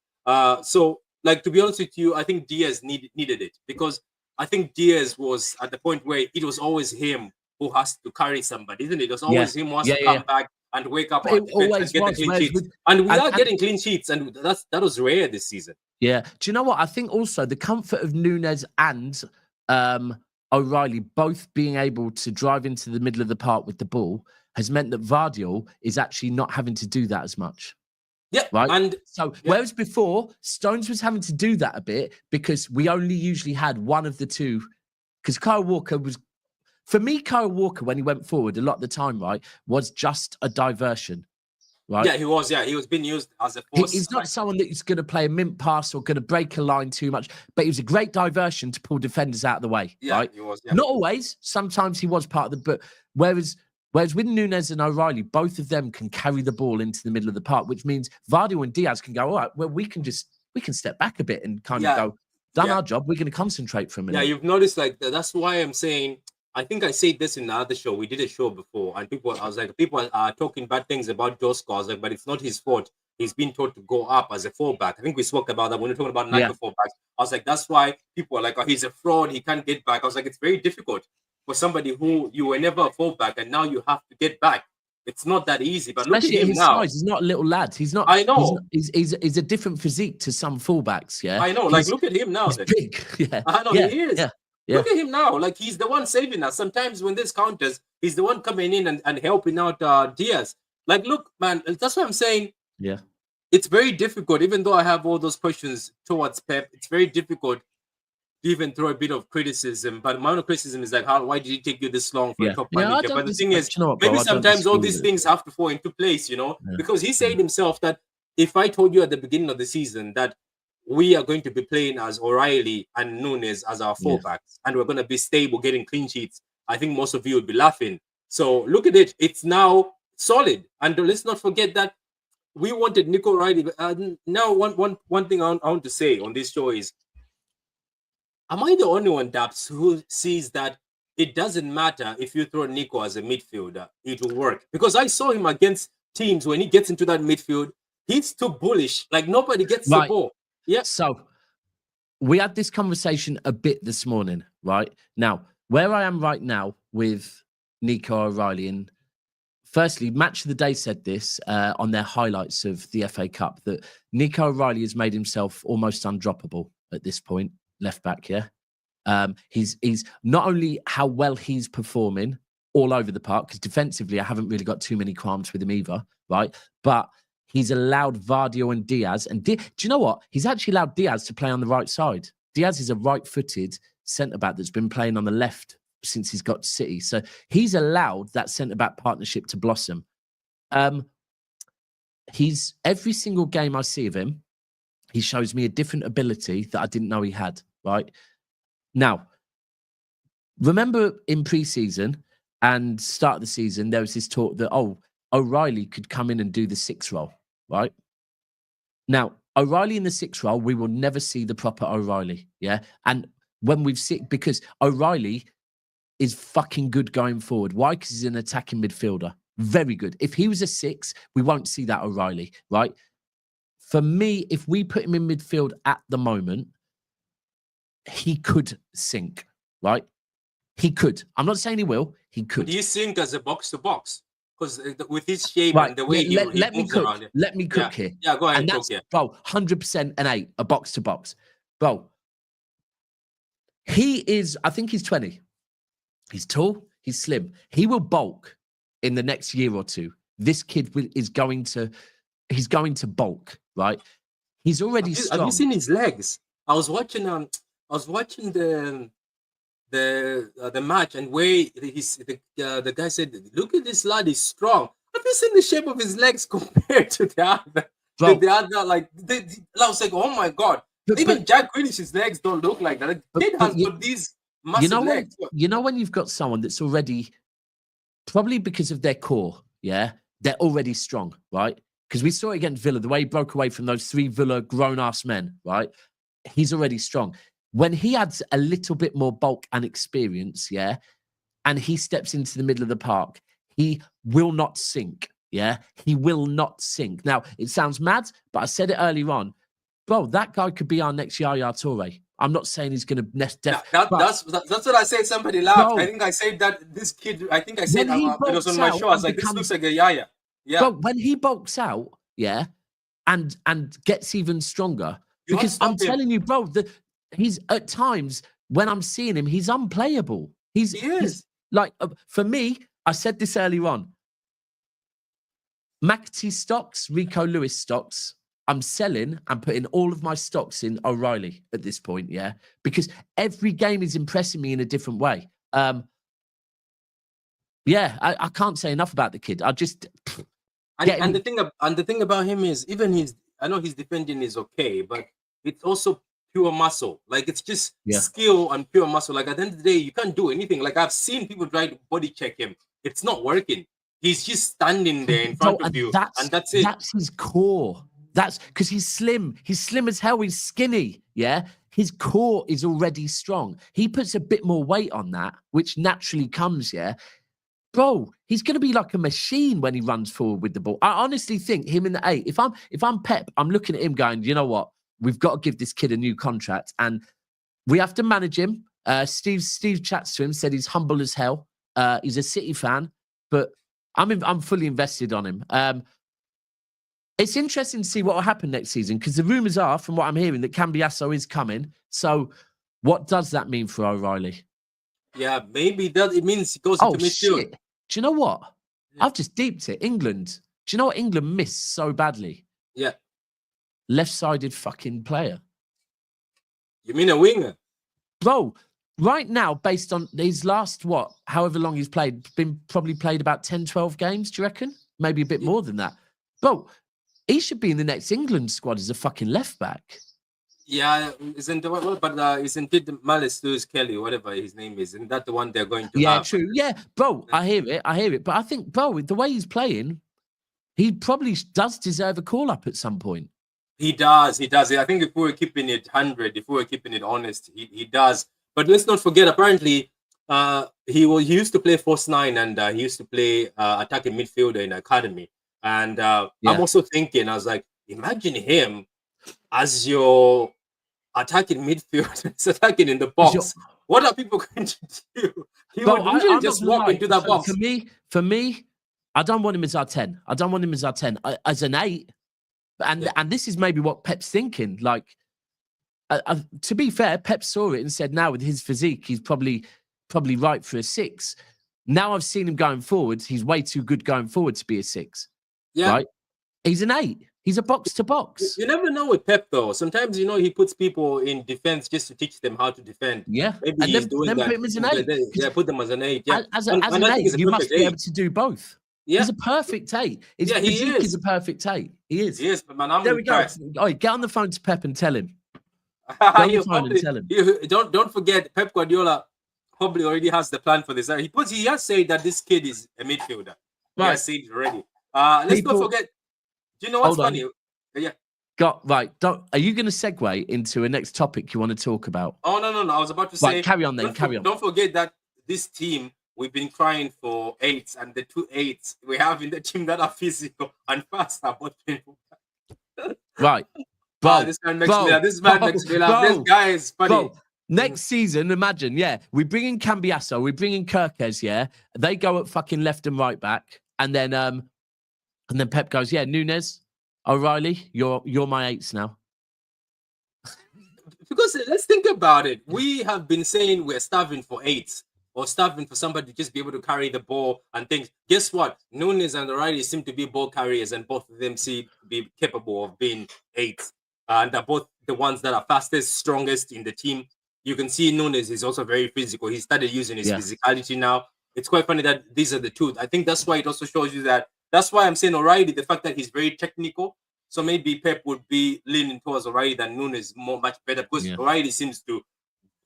Speaker 3: So, like, to be honest with you, I think Diaz needed it, because I think Diaz was at the point where it was always him who has to carry somebody, isn't it? It was always him who has to come back and wake up and get the clean sheets. And we are getting clean sheets, and that was rare this season.
Speaker 2: Yeah. Do you know what? I think also the comfort of Nunes and O'Reilly both being able to drive into the middle of the park with the ball has meant that Vardiol is actually not having to do that as much.
Speaker 3: Yeah.
Speaker 2: Right. And so, whereas before, Stones was having to do that a bit because we only usually had one of the two, because Kyle Walker was, for me, Kyle Walker, when he went forward a lot of the time, right, was just a diversion, right?
Speaker 3: Yeah, he was. Yeah, he was being used as a force.
Speaker 2: He's not someone that is going to play a mint pass or going to break a line too much, but he was a great diversion to pull defenders out of the way, right?
Speaker 3: He was. Yeah.
Speaker 2: Not always. Sometimes he was part of the, but whereas with Nunes and O'Reilly, both of them can carry the ball into the middle of the park, which means Vardiol and Diaz can go, all right, well, we can step back a bit and kind of go, done our job. We're going to concentrate for a minute.
Speaker 3: Yeah, you've noticed, like, that's why I'm saying, I think I said this in the other show. We did a show before, and people are talking bad things about Josko. I was like, but it's not his fault. He's been taught to go up as a fullback. I think we spoke about that when we were talking about Nike fullbacks. I was like, that's why people are like, oh, he's a fraud. He can't get back. I was like, it's very difficult for somebody who you were never a fullback and now you have to get back. It's not that easy. But
Speaker 2: especially
Speaker 3: look at him
Speaker 2: his
Speaker 3: now.
Speaker 2: Size. He's not a little lad. He's not.
Speaker 3: I know.
Speaker 2: He's a different physique to some fullbacks. Yeah.
Speaker 3: I know. Like, look at him now.
Speaker 2: He's big. Yeah.
Speaker 3: I know he is.
Speaker 2: Yeah.
Speaker 3: Look at him now. Like, he's the one saving us. Sometimes when there's counters, he's the one coming in and helping out Diaz. Like, look, man, that's what I'm saying.
Speaker 2: Yeah.
Speaker 3: It's very difficult, even though I have all those questions towards Pep, it's very difficult to even throw a bit of criticism. But my own criticism is like, why did it take you this long for a top manager? But the thing is, maybe sometimes all these things have to fall into place, because he said himself that if I told you at the beginning of the season that we are going to be playing as O'Reilly and Nunes as our fullbacks, and we're going to be stable, getting clean sheets, I think most of you would be laughing. So look at it. It's now solid. And let's not forget that we wanted Nico O'Reilly. Now, one thing I want to say on this show is, am I the only one, Daps, who sees that it doesn't matter if you throw Nico as a midfielder, it will work? Because I saw him against teams when he gets into that midfield, he's too bullish. Like, nobody gets the ball. Yeah.
Speaker 2: So we had this conversation a bit this morning, right? Now, where I am right now with Nico O'Reilly, and firstly, Match of the Day said this on their highlights of the FA Cup, that Nico O'Reilly has made himself almost undroppable at this point, left back, yeah? He's not only how well he's performing all over the park, because defensively, I haven't really got too many qualms with him either, right? But he's allowed Vardiol and Diaz. And do you know what? He's actually allowed Diaz to play on the right side. Diaz is a right-footed centre-back that's been playing on the left since he's got to City. So he's allowed that centre-back partnership to blossom. He's every single game I see of him, he shows me a different ability that I didn't know he had, right? Now, remember in pre-season and start of the season, there was this talk that, O'Reilly could come in and do the 6 role, right? Now, O'Reilly in the 6 role, we will never see the proper O'Reilly, yeah? And when we've seen, because O'Reilly is fucking good going forward. Why? Because he's an attacking midfielder. Very good. If he was a 6, we won't see that O'Reilly, right? For me, if we put him in midfield at the moment, he could sink, right? He could. I'm not saying he will. He could.
Speaker 3: Do you think as a box-to-box? Because with his shape
Speaker 2: Right.
Speaker 3: and the way he moves around it.
Speaker 2: Let me cook here.
Speaker 3: Yeah, go ahead.
Speaker 2: And that's, bro, 100% an 8, a box-to-box. Bro, he is, I think he's 20. He's tall. He's slim. He will bulk in the next year or two. This kid is going to, he's going to bulk, right? He's already strong.
Speaker 3: Have you seen his legs? I was watching the match, and where the guy said, "Look at this lad, he's strong." Have you seen the shape of his legs compared to the other?
Speaker 2: Bro,
Speaker 3: the other, like, I was like, "Oh my god!" Even Jack Grealish's legs don't look like that. Kid has got these massive legs.
Speaker 2: You know when you've got someone that's already, probably because of their core, yeah, they're already strong, right? Because we saw it against Villa, the way he broke away from those 3 Villa grown-ass men, right? He's already strong. When he adds a little bit more bulk and experience, yeah, and he steps into the middle of the park, he will not sink, yeah? He will not sink. Now, it sounds mad, but I said it earlier on. Bro, that guy could be our next Yaya Toure. I'm not saying he's going to
Speaker 3: that's what I said. Somebody laughed. Bro, I think I said that this kid, I think I said it was on my show. I was like, this looks like a Yaya. Yeah.
Speaker 2: Bro, when he bulks out, yeah, and gets even stronger, because I'm telling you, bro, he's at times when I'm seeing him, he's unplayable. He's like, for me, I said this earlier on. McAtee stocks, Rico Lewis stocks, I'm selling and putting all of my stocks in O'Reilly at this point, yeah, because every game is impressing me in a different way. Yeah, I can't say enough about the kid. I just
Speaker 3: and the thing about him is, even I know his defending is okay, but it's also pure muscle. Like, it's just skill and pure muscle. Like, at the end of the day, you can't do anything. Like, I've seen people try to body check him. It's not working. He's just standing there in front of you, and that's it.
Speaker 2: That's his core. That's because he's slim. He's slim as hell. He's skinny. Yeah. His core is already strong. He puts a bit more weight on that, which naturally comes, yeah. Bro, he's going to be like a machine when he runs forward with the ball. I honestly think him in the 8, if I'm Pep, I'm looking at him going, you know what? We've got to give this kid a new contract, and we have to manage him. Steve chats to him, said he's humble as hell. He's a City fan, but I'm fully invested on him. It's interesting to see what will happen next season, because the rumours are, from what I'm hearing, that Cambiasso is coming. So what does that mean for O'Reilly?
Speaker 3: Yeah, maybe it means he goes into midfield.
Speaker 2: Shit. Do you know what? Yeah. I've just deeped it. England. Do you know what England missed so badly?
Speaker 3: Yeah.
Speaker 2: Left-sided fucking player.
Speaker 3: You mean a winger?
Speaker 2: Bro, right now, based on his last, however long he's played, probably played about 10, 12 games, do you reckon? Maybe a bit more than that. Bro, he should be in the next England squad as a fucking left-back.
Speaker 3: Yeah, isn't it Malice Lewis Kelly, whatever his name is? Isn't that the one they're going to have?
Speaker 2: Yeah, true. Yeah, bro, I hear it. But I think, bro, the way he's playing, he probably does deserve a call-up at some point.
Speaker 3: He does. I think if we were keeping it 100, if we were keeping it honest, he does. But let's not forget, apparently, he used to play false 9, and he used to play attacking midfielder in academy. And I'm also thinking, I was like, imagine him as your attacking midfielder, attacking in the box. What are people going to do? He would usually just walk into that box.
Speaker 2: For me, I don't want him as our 10. I don't want him as our 10. As an 8. And this is maybe what Pep's thinking. Like, to be fair, Pep saw it and said, now with his physique, he's probably right for a 6. Now I've seen him going forward. He's way too good going forward to be a 6.
Speaker 3: Yeah.
Speaker 2: Right? He's an 8. He's a box to box.
Speaker 3: You never know with Pep though. Sometimes he puts people in defense just to teach them how to defend.
Speaker 2: Yeah,
Speaker 3: Maybe
Speaker 2: and
Speaker 3: he's doing
Speaker 2: then
Speaker 3: that.
Speaker 2: put him as an 8.
Speaker 3: Yeah, put them as an 8. Yeah,
Speaker 2: As
Speaker 3: and
Speaker 2: an
Speaker 3: I
Speaker 2: 8,
Speaker 3: think he's a
Speaker 2: you must
Speaker 3: perfect
Speaker 2: be
Speaker 3: 8.
Speaker 2: able to do both.
Speaker 3: Yeah,
Speaker 2: He's a perfect 8. His
Speaker 3: yeah, he
Speaker 2: physique
Speaker 3: is.
Speaker 2: is a perfect 8. He is.
Speaker 3: He is, but man, I'm
Speaker 2: There we
Speaker 3: impressed.
Speaker 2: go. Oh, get on the phone to Pep and tell him. Get on the phone and tell him.
Speaker 3: Don't forget, Pep Guardiola probably already has the plan for this. He has said that this kid is a midfielder. He has said it already. Let's not forget. Do you know what's funny? Yeah.
Speaker 2: Are you going to segue into a next topic you want to talk about?
Speaker 3: Oh no! I was about to say.
Speaker 2: Carry on then. Carry on.
Speaker 3: Don't forget that this team, we've been crying for 8s, and the 2 8s we have in the team that are physical and fast are both painful.
Speaker 2: Right. Bro,
Speaker 3: this man makes me laugh. This guy is funny.
Speaker 2: Bro, next season, imagine, we bring in Cambiasso, we bring in Kirkez, they go at fucking left and right back, and then Pep goes, Nunes, O'Reilly, you're my 8s now.
Speaker 3: Because let's think about it. We have been saying we're starving for 8s or starving for somebody to just be able to carry the ball and things. Guess what? Nunes and O'Reilly seem to be ball carriers, and both of them seem to be capable of being 8s. And they're both the ones that are fastest, strongest in the team. You can see Nunes is also very physical. He started using his physicality now. It's quite funny that these are the two. I think that's why it also shows you that. That's why I'm saying O'Reilly, the fact that he's very technical. So maybe Pep would be leaning towards O'Reilly than Nunes much better, because O'Reilly seems to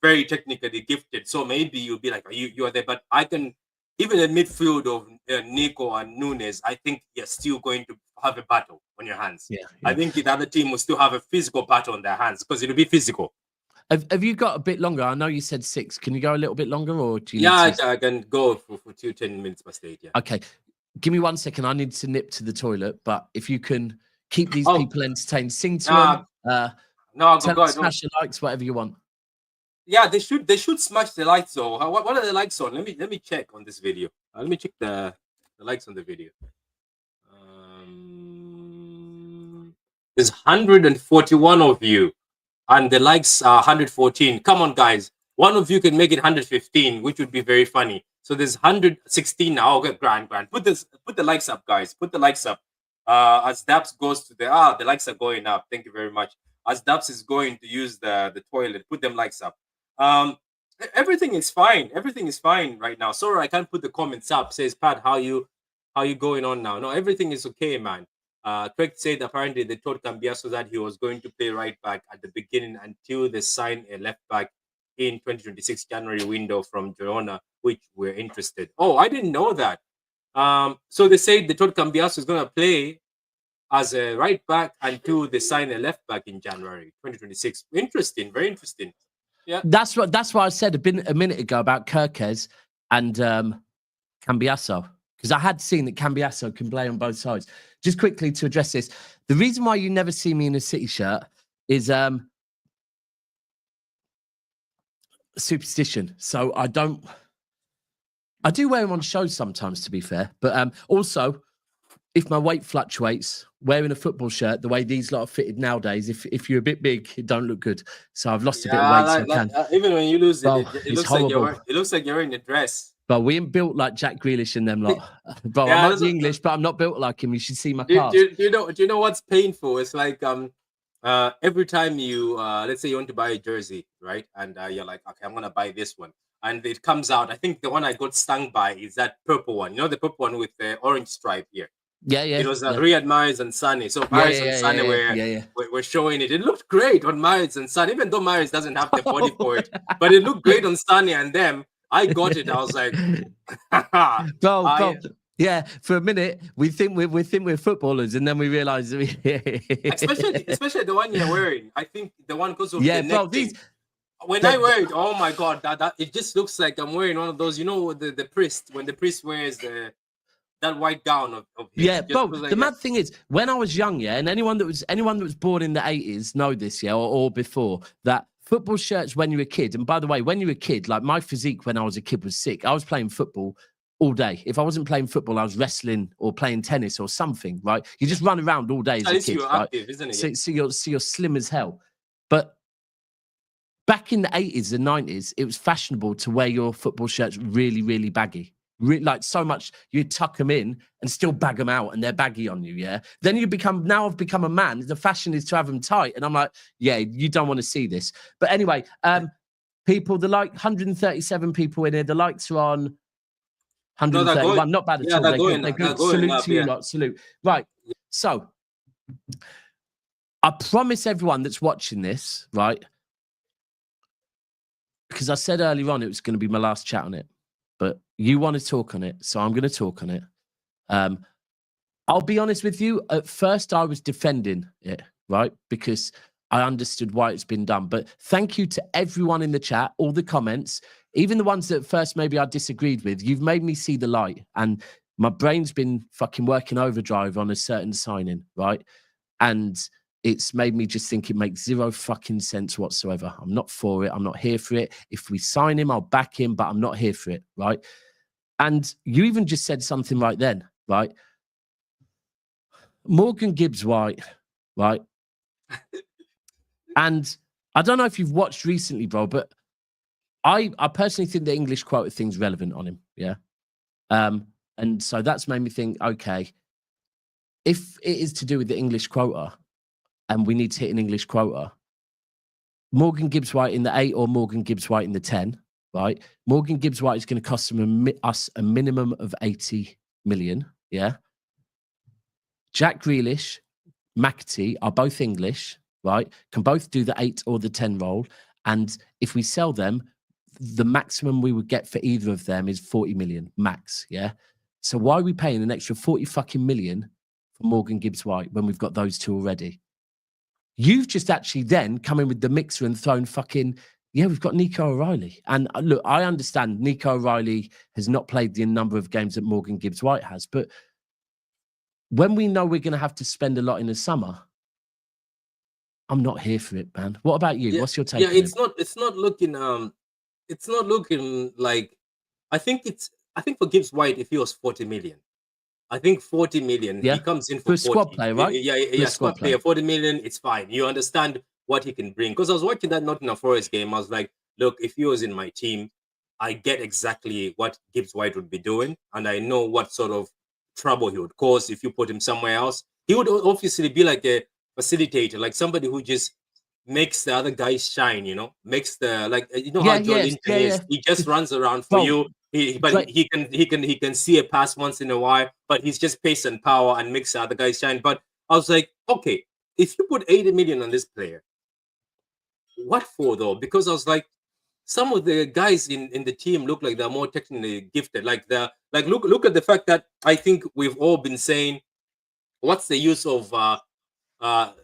Speaker 3: very technically gifted. So maybe you'll be like, you are there. But I can, even in midfield of Nico and Nunes, I think you're still going to have a battle on your hands. Yeah. I think the other team will still have a physical battle on their hands because it'll be physical.
Speaker 2: Have you got a bit longer? I know you said 6. Can you go a little bit longer, or do you?
Speaker 3: I can go for 10 minutes past 8. Yeah.
Speaker 2: Okay, give me 1 second. I need to nip to the toilet. But if you can keep these people entertained, sing to them. Smash the likes, whatever you want.
Speaker 3: Yeah, they should smash the likes though. What are the likes on? Let me check on this video. Let me check the likes on the video. There's 141 of you, and the likes are 114. Come on, guys. One of you can make it 115, which would be very funny. So there's 116 now. Okay, grand. Put the likes up, guys. Put the likes up. As Daps goes to the likes are going up. Thank you very much. As Daps is going to use the toilet, put them likes up. Everything is fine. Everything is fine right now. Sorry, I can't put the comments up. Says Pat, how you going on now? No, everything is okay, man. Craig said apparently they told Cambiasso that he was going to play right back at the beginning until they sign a left back in 2026 January window from Girona, which we're interested. Oh, I didn't know that. So they said they told Cambiasso is going to play as a right back until they sign a left back in January 2026. Interesting, very interesting. Yeah,
Speaker 2: that's what I said a minute ago about Kirkez and Cambiasso, because I had seen that Cambiasso can play on both sides. Just quickly to address this, the reason why you never see me in a City shirt is superstition. So I do wear them on shows sometimes, to be fair, but also if my weight fluctuates, wearing a football shirt the way these lot are fitted nowadays, if you're a bit big, it don't look good. So I've lost a bit of weight.
Speaker 3: Even when you lose it looks like you're in a dress.
Speaker 2: But we ain't built like Jack Grealish and them lot. Bro, I'm not English, but I'm not built like him. You should see my cars.
Speaker 3: Do you know what's painful? It's like every time you let's say you want to buy a jersey, right? And you're like, okay, I'm gonna buy this one. And it comes out. I think the one I got stung by is that purple one. You know, the purple one with the orange stripe here.
Speaker 2: Yeah.
Speaker 3: It was Riyad Mahrez and Sané. So Mahrez and Sané were showing it. It looked great on Mahrez and Sané, even though Mahrez doesn't have the body for it. But it looked great on Sané and them. I got it. I was like,
Speaker 2: bro. Yeah, for a minute we think we're footballers, and then we realize
Speaker 3: especially the one you're wearing. I think the one because of the neck
Speaker 2: bro.
Speaker 3: When I wear it, oh my god, that it just looks like I'm wearing one of those. You know, the priest, when the priest wears that white gown of his.
Speaker 2: Yeah, bro. Like the mad thing is, when I was young, and anyone that was born in the 80s know this, or before that. Football shirts when you're a kid, and by the way, when you're a kid, like my physique when I was a kid was sick. I was playing football all day. If I wasn't playing football, I was wrestling or playing tennis or something, right? You just run around all day as a kid,
Speaker 3: you're
Speaker 2: right?
Speaker 3: Active, isn't it?
Speaker 2: So you're slim as hell. But back in the 80s and 90s, it was fashionable to wear your football shirts really, really baggy. like so much, you tuck them in and still bag them out and they're baggy on you, yeah? Then I've become a man. The fashion is to have them tight. And I'm like, yeah, you don't want to see this. But anyway, people, 137 people in here. The likes are on 131. Not bad at all. They're good. Salute
Speaker 3: up,
Speaker 2: to you lot. Salute. Right. So I promise everyone that's watching this, right? Because I said earlier on it was going to be my last chat on it. But you want to talk on it, so I'm going to talk on it. I'll be honest with you. At first, I was defending it, right? Because I understood why it's been done. But thank you to everyone in the chat, all the comments, even the ones that at first maybe I disagreed with. You've made me see the light. And my brain's been fucking working overdrive on a certain signing, right? And it's made me just think it makes zero fucking sense whatsoever. I'm not for it. I'm not here for it. If we sign him, I'll back him, but I'm not here for it, right? And you even just said something right then, right? Morgan Gibbs-White, right? And I don't know if you've watched recently, bro, but I personally think the English quota thing's relevant on him, yeah? And so that's made me think, okay, if it is to do with the English quota, and we need to hit an English quota, Morgan Gibbs-White in the 8 or Morgan Gibbs-White in the 10, right? Morgan Gibbs-White is going to cost us a minimum of 80 million, yeah? Jack Grealish, McAtee are both English, right? Can both do the 8 or the 10 role. And if we sell them, the maximum we would get for either of them is 40 million max, yeah? So why are we paying an extra 40 fucking million for Morgan Gibbs-White when we've got those two already? You've just actually then come in with the mixer and thrown fucking, yeah, we've got Nico O'Reilly. And look, I understand Nico O'Reilly has not played the number of games that Morgan Gibbs-White has, but when we know we're going to have to spend a lot in the summer, I'm not here for it, man. What about you?
Speaker 3: Yeah,
Speaker 2: what's your take?
Speaker 3: Yeah, it's not looking like, I think for Gibbs-White, if he was 40 million, I think 40 million,
Speaker 2: yeah.
Speaker 3: he comes in for 40.
Speaker 2: Squad player, right?
Speaker 3: Yeah, squad player, 40 million, it's fine. You understand what he can bring. Because I was watching that Nottingham Forest game, I was like, look, if he was in my team, I get exactly what Gibbs-White would be doing, and I know what sort of trouble he would cause if you put him somewhere else. He would obviously be like a facilitator, like somebody who just makes the other guys shine, makes the, like, how Joe Linton is. He just runs around for you. He can see a pass once in a while, but he's just pace and power and makes the other guys shine. But I was like, okay, if you put 80 million on this player, what for though? Because I was like, some of the guys in the team look like they're more technically gifted. Look at the fact that I think we've all been saying, what's the use of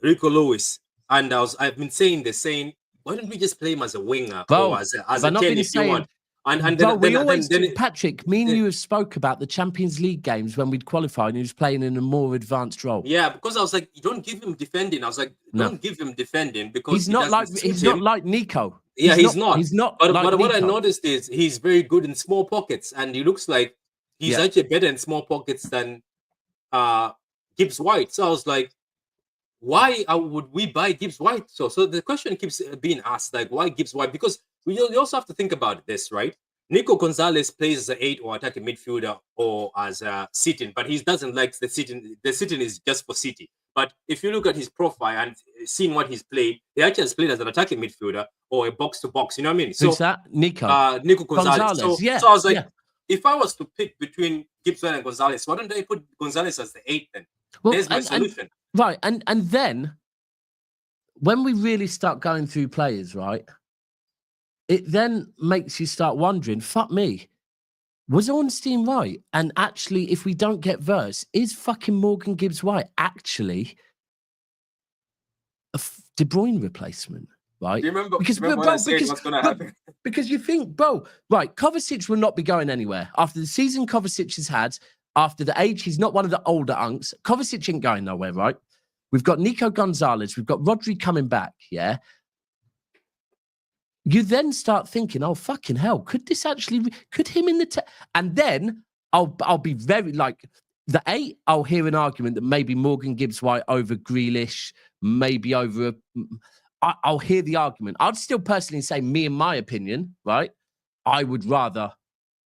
Speaker 3: Rico Lewis? And I've been saying why don't we just play him as a winger or as a 10 if you want? And then
Speaker 2: Patrick, me and you have spoke about the Champions League games when we'd qualified and he was playing in a more advanced role.
Speaker 3: Yeah, because I was like, you don't give him defending. I was like, don't give him defending because
Speaker 2: he's not like Nico.
Speaker 3: Yeah, he's not. But
Speaker 2: like
Speaker 3: what I noticed is he's very good in small pockets, and he looks like he's actually better in small pockets than Gibbs-White. So I was like, why would we buy Gibbs-White? So the question keeps being asked, like, why Gibbs-White? Because you also have to think about this, right? Nico Gonzalez plays as an 8 or attacking midfielder or as a sit-in, but he doesn't like the sit-in. The sit-in is just for City. But if you look at his profile and seeing what he's played, he actually has played as an attacking midfielder or a box-to-box. You know what I mean? So,
Speaker 2: who's that? Nico
Speaker 3: Gonzalez. So I was like, if I was to pick between Gibbs-White and Gonzalez, why don't I put Gonzalez as the 8 then? There's my solution.
Speaker 2: Right, and then when we really start going through players, right, it then makes you start wondering, fuck me, was Ornstein right? And actually, if we don't get Wirtz, is fucking Morgan Gibbs-White actually a De Bruyne replacement, right?
Speaker 3: Do you remember when I said what's going to happen?
Speaker 2: Because you think, bro, right, Kovacic will not be going anywhere. After the season Kovacic has had, after the age, he's not one of the older unks. Kovacic ain't going nowhere, right? We've got Nico Gonzalez. We've got Rodri coming back, yeah? You then start thinking, oh, fucking hell, could him in the... And then I'll be very, like, the 8, I'll hear an argument that maybe Morgan Gibbs-White over Grealish, maybe over... I'll hear the argument. I'd still personally say, me in my opinion, right? I would rather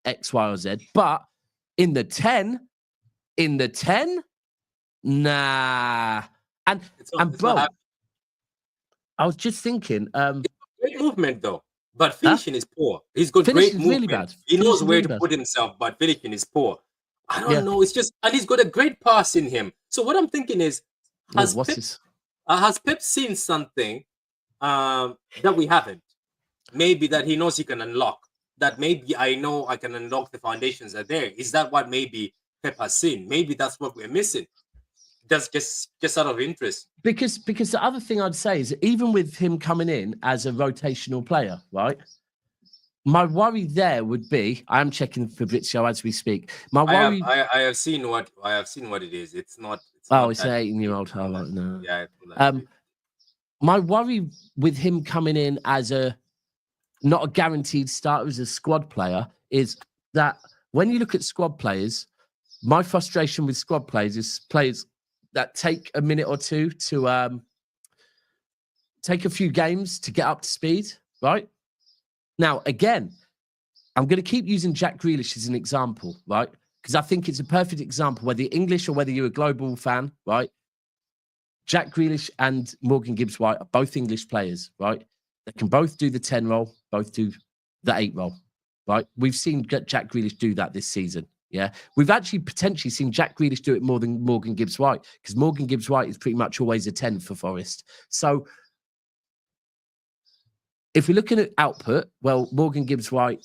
Speaker 2: X, Y, or Z. But In the 10, nah. And bro, I was just thinking,
Speaker 3: great movement though, but finishing is poor. He's got
Speaker 2: Finishing
Speaker 3: great
Speaker 2: is
Speaker 3: movement.
Speaker 2: really bad.
Speaker 3: He knows
Speaker 2: Finishing
Speaker 3: where
Speaker 2: really
Speaker 3: to
Speaker 2: bad.
Speaker 3: put himself, but finishing is poor. I don't know. It's just, and he's got a great pass in him. So what I'm thinking is, has Pep seen something that we haven't? Maybe that he knows he can unlock. That maybe I know I can unlock the foundations are there. Is that what maybe Pep has seen? Maybe that's what we're missing. That's just out of interest.
Speaker 2: Because the other thing I'd say is, even with him coming in as a rotational player, right? My worry there would be, I am checking Fabrizio as we speak. My worry,
Speaker 3: I have seen what it is. It's not.
Speaker 2: It's an 18-year-old. Oh, no.
Speaker 3: Yeah.
Speaker 2: My worry with him coming in as not a guaranteed starter, as a squad player, is that when you look at squad players, my frustration with squad players is players that take a minute or two to take a few games to get up to speed, right? Now, again, I'm going to keep using Jack Grealish as an example, right? Because I think it's a perfect example, whether you're English or whether you're a global fan, right? Jack Grealish and Morgan Gibbs-White are both English players, right? They can both do the 10 role, both do the 8 role, right? We've seen Jack Grealish do that this season, yeah? We've actually potentially seen Jack Grealish do it more than Morgan Gibbs-White, because Morgan Gibbs-White is pretty much always a 10 for Forest. So if we're looking at output, well, Morgan Gibbs-White,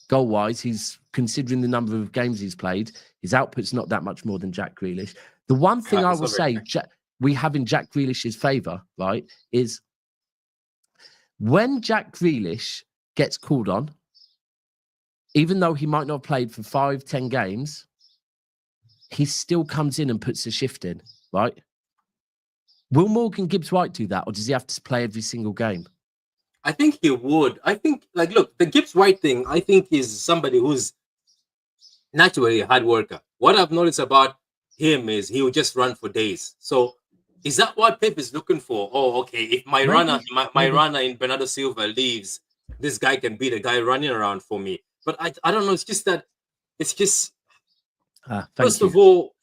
Speaker 2: goal-wise, he's considering the number of games he's played, his output's not that much more than Jack Grealish. The one thing I will say we have in Jack Grealish's favour, right, is when Jack Grealish gets called on, even though he might not have played for 5-10 games, he still comes in and puts a shift in, right? Will Morgan Gibbs-White do that, or does he have to play every single game?
Speaker 3: I think he would. I think, like, look, the Gibbs-White thing, I think, is somebody who's naturally a hard worker. What I've noticed about him is he will just run for days. So is that what Pep is looking for? Oh, okay, if my runner in Bernardo Silva leaves, this guy can be the guy running around for me. But I don't know. It's just that, first of all,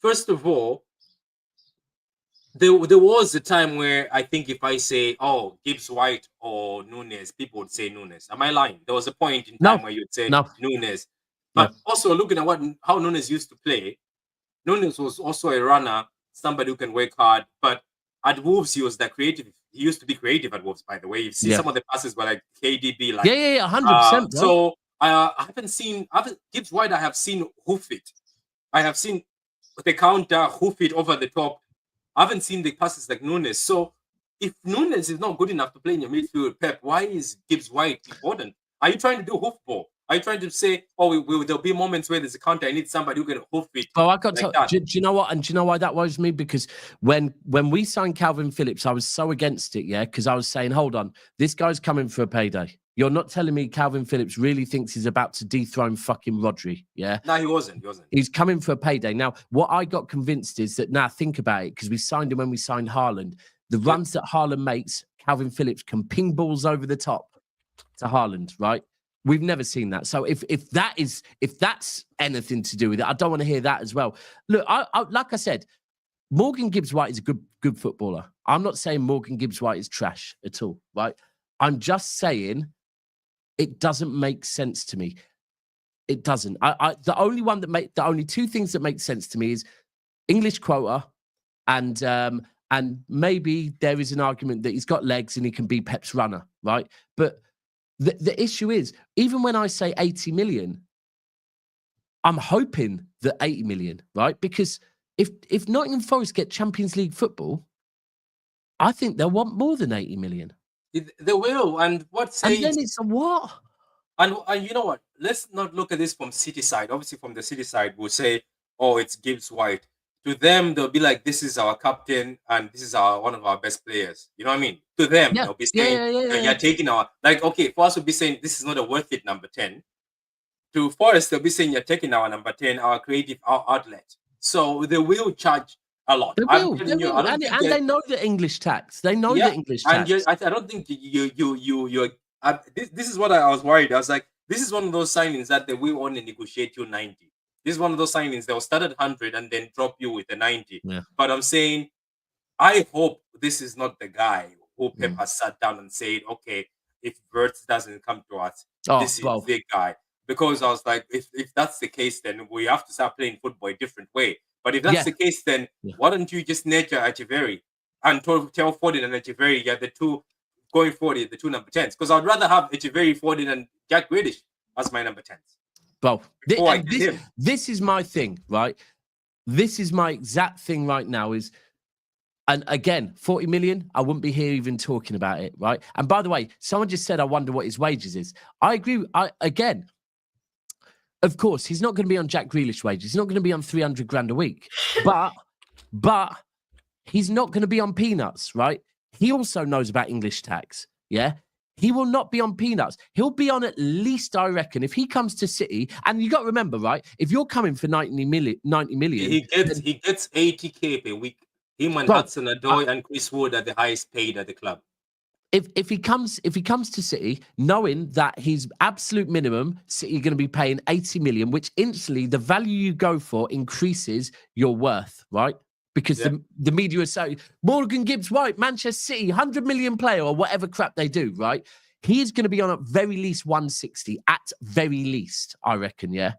Speaker 3: there was a time where I think if I say, oh, Gibbs-White or Nunes, people would say Nunes. Am I lying? There was a point in time where you'd say Nunes. But also looking at how Nunes used to play, Nunes was also a runner, somebody who can work hard. But at Wolves, he was that creative. He used to be creative at Wolves, by the way. You see some of the passes were like KDB. Like,
Speaker 2: 100%.
Speaker 3: So I haven't seen Gibbs-White. I have seen hoof it. I have seen the counter hoof it over the top. I haven't seen the passes like Nunes. So if Nunes is not good enough to play in your midfield, Pep, why is Gibbs-White important? Are you trying to do hoof ball? Are you trying to say, oh, there'll be moments where there's a counter, I need somebody who can hoof it?
Speaker 2: Oh, I got do you know what? And do you know why that worries me? Because when we signed Calvin Phillips, I was so against it, yeah, because I was saying, hold on, this guy's coming for a payday. You're not telling me Calvin Phillips really thinks he's about to dethrone fucking Rodri, yeah?
Speaker 3: No, he wasn't.
Speaker 2: He's coming for a payday. Now, what I got convinced is that, think about it, because we signed him when we signed Haaland. The runs that Haaland makes, Calvin Phillips can ping balls over the top to Haaland, right? We've never seen that. So if that's anything to do with it, I don't want to hear that as well. Look, I like I said, Morgan Gibbs-White is a good footballer. I'm not saying Morgan Gibbs-White is trash at all, right? I'm just saying it doesn't make sense to me. It doesn't. The only two things that make sense to me is English quota and maybe there is an argument that he's got legs and he can be Pep's runner, right? But the issue is, even when I say 80 million, I'm hoping that 80 million, right? Because if Nottingham Forest get Champions League football, I think they'll want more than 80 million.
Speaker 3: They will. And what says...
Speaker 2: And then it's a what?
Speaker 3: And you know what? Let's not look at this from City side. Obviously, from the City side, we'll say, oh, it's Gibbs-White. To them, they'll be like, this is our captain and this is one of our best players. You know what I mean? To them, they'll be saying, you're taking our... Like, okay, for us, we'll be saying, this is not a worth it number 10. To Forest, they'll be saying, you're taking our number 10, our creative, our outlet. So they will charge a lot.
Speaker 2: They will. And they know the English tax. They know the English tax.
Speaker 3: And I don't think you're... this is what I was worried. I was like, this is one of those signings that they will only negotiate you 90. This is one of those signings that will start at 100 and then drop you with a 90.
Speaker 2: Yeah.
Speaker 3: But I'm saying, I hope this is not the guy who Pep has sat down and said, okay, if Wirtz doesn't come to us, this is the guy. Because I was like, if that's the case, then we have to start playing football a different way. But if that's the case, then why don't you just nurture Echeverri and tell Foden and Echeverri, the two going forward, the two number 10s? Because I'd rather have Echeverri, Foden, and Jack Grealish as my number 10s.
Speaker 2: Well, this is my thing, right? This is my exact thing right now is, and again, 40 million, I wouldn't be here even talking about it, right? And by the way, someone just said, I wonder what his wages is. I agree. Again, of course, he's not going to be on Jack Grealish wages. He's not going to be on 300 grand a week. But he's not going to be on peanuts, right? He also knows about English tax, yeah? He will not be on peanuts. He'll be on at least, I reckon, if he comes to City, and you got to remember, right? If you're coming for 90 million,
Speaker 3: he gets 80k per week. Him and Hudson-Odoi and Chris Wood are the highest paid at the club.
Speaker 2: If he comes to City, knowing that his absolute minimum, City are going to be paying 80 million, which instantly the value you go for increases your worth, right? Because the media is saying, Morgan Gibbs-White, Manchester City, 100 million player or whatever crap they do, right? He is going to be on at very least 160, at very least, I reckon, yeah?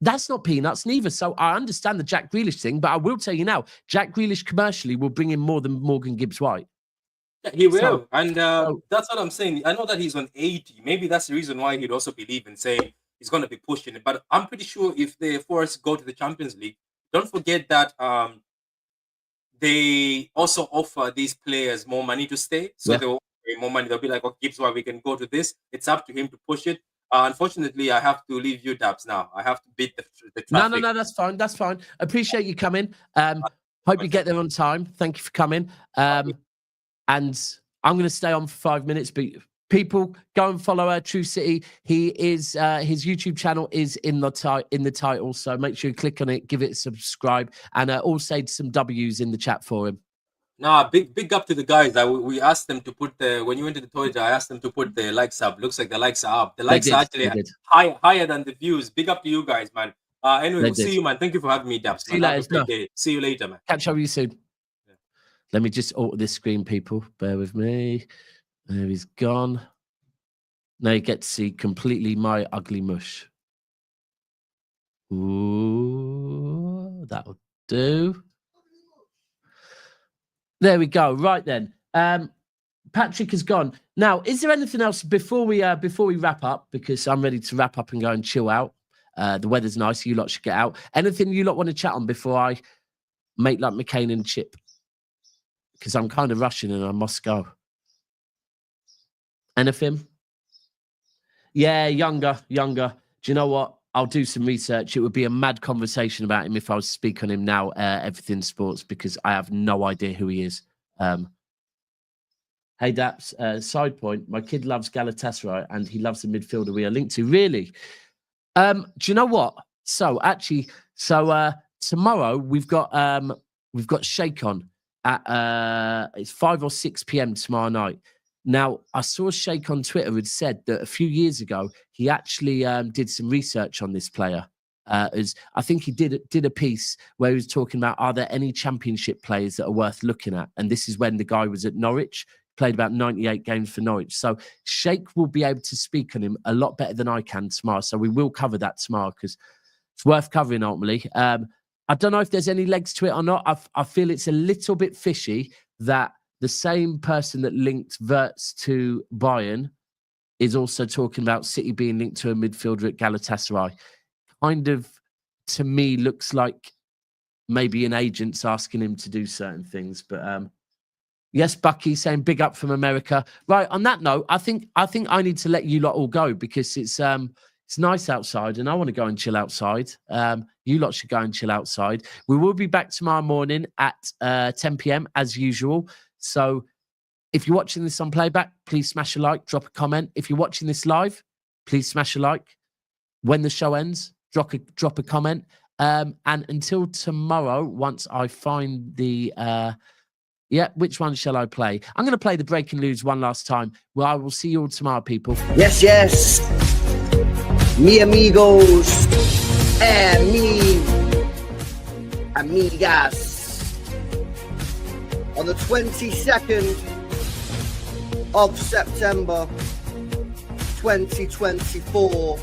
Speaker 2: That's not peanuts neither. So I understand the Jack Grealish thing, but I will tell you now, Jack Grealish commercially will bring in more than Morgan Gibbs-White.
Speaker 3: Yeah, he will. And that's what I'm saying. I know that he's on 80. Maybe that's the reason why he'd also believe in saying he's going to be pushing it. But I'm pretty sure if the Forest go to the Champions League, don't forget that they also offer these players more money to stay. So they'll pay more money. They'll be like, oh, Gibbs-White, we can go to this. It's up to him to push it. Unfortunately, I have to leave you, Dabs, now. I have to beat the traffic.
Speaker 2: No, that's fine. That's fine. Appreciate you coming. Hope you get there on time. Thank you for coming. And I'm going to stay on for 5 minutes. But people, go and follow True City. He is his YouTube channel is in the title. So make sure you click on it, give it a subscribe, and also some W's in the chat for him.
Speaker 3: Nah, big up to the guys. We asked them to put when you went to the toilet, I asked them to put the likes up. Looks like the likes are up. The likes are actually higher than the views. Big up to you guys, man. Anyway, we'll see you, man. Thank you for having me, Dabs. See you later, man.
Speaker 2: Catch up with you soon. Yeah. Let me just alter this screen, people. Bear with me. There he's gone. Now you get to see completely my ugly mush. Ooh, that'll do. There we go. Right then. Patrick has gone. Now, is there anything else before we wrap up? Because I'm ready to wrap up and go and chill out. The weather's nice. You lot should get out. Anything you lot want to chat on before I make like McCain and Chip? Because I'm kind of rushing and I must go. Anything? Yeah, younger. Do you know what? I'll do some research. It would be a mad conversation about him if I was to speak on him now, Everything Sports, because I have no idea who he is. Hey, Daps, side point. My kid loves Galatasaray and he loves the midfielder we are linked to. Really? Do you know what? So tomorrow we've got Shake On at it's 5 or 6 p.m. tomorrow night. Now, I saw Sheikh on Twitter had said that a few years ago, he actually did some research on this player. As I think he did a piece where he was talking about, are there any championship players that are worth looking at? And this is when the guy was at Norwich, played about 98 games for Norwich. So Sheikh will be able to speak on him a lot better than I can tomorrow. So we will cover that tomorrow because it's worth covering ultimately. I don't know if there's any legs to it or not. I feel it's a little bit fishy that the same person that linked Wirtz to Bayern is also talking about City being linked to a midfielder at Galatasaray. Kind of, to me, looks like maybe an agent's asking him to do certain things. But yes, Bucky saying big up from America. Right, on that note, I think I need to let you lot all go because it's nice outside and I want to go and chill outside. You lot should go and chill outside. We will be back tomorrow morning at 10 p.m. as usual. So if you're watching this on playback, please smash a like, drop a comment. If you're watching this live, please smash a like. When the show ends, drop a comment. And until tomorrow, once I find the which one shall I play? I'm going to play the Breaking News one last time. Well, I will see you all tomorrow, people.
Speaker 1: Yes. Mi amigos. Amigas. On the 22nd of September 2024,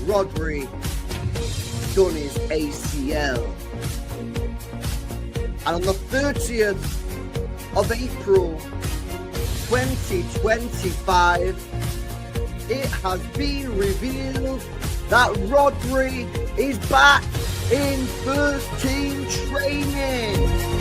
Speaker 1: Rodri done his ACL. And on the 30th of April 2025, it has been revealed that Rodri is back in first team training.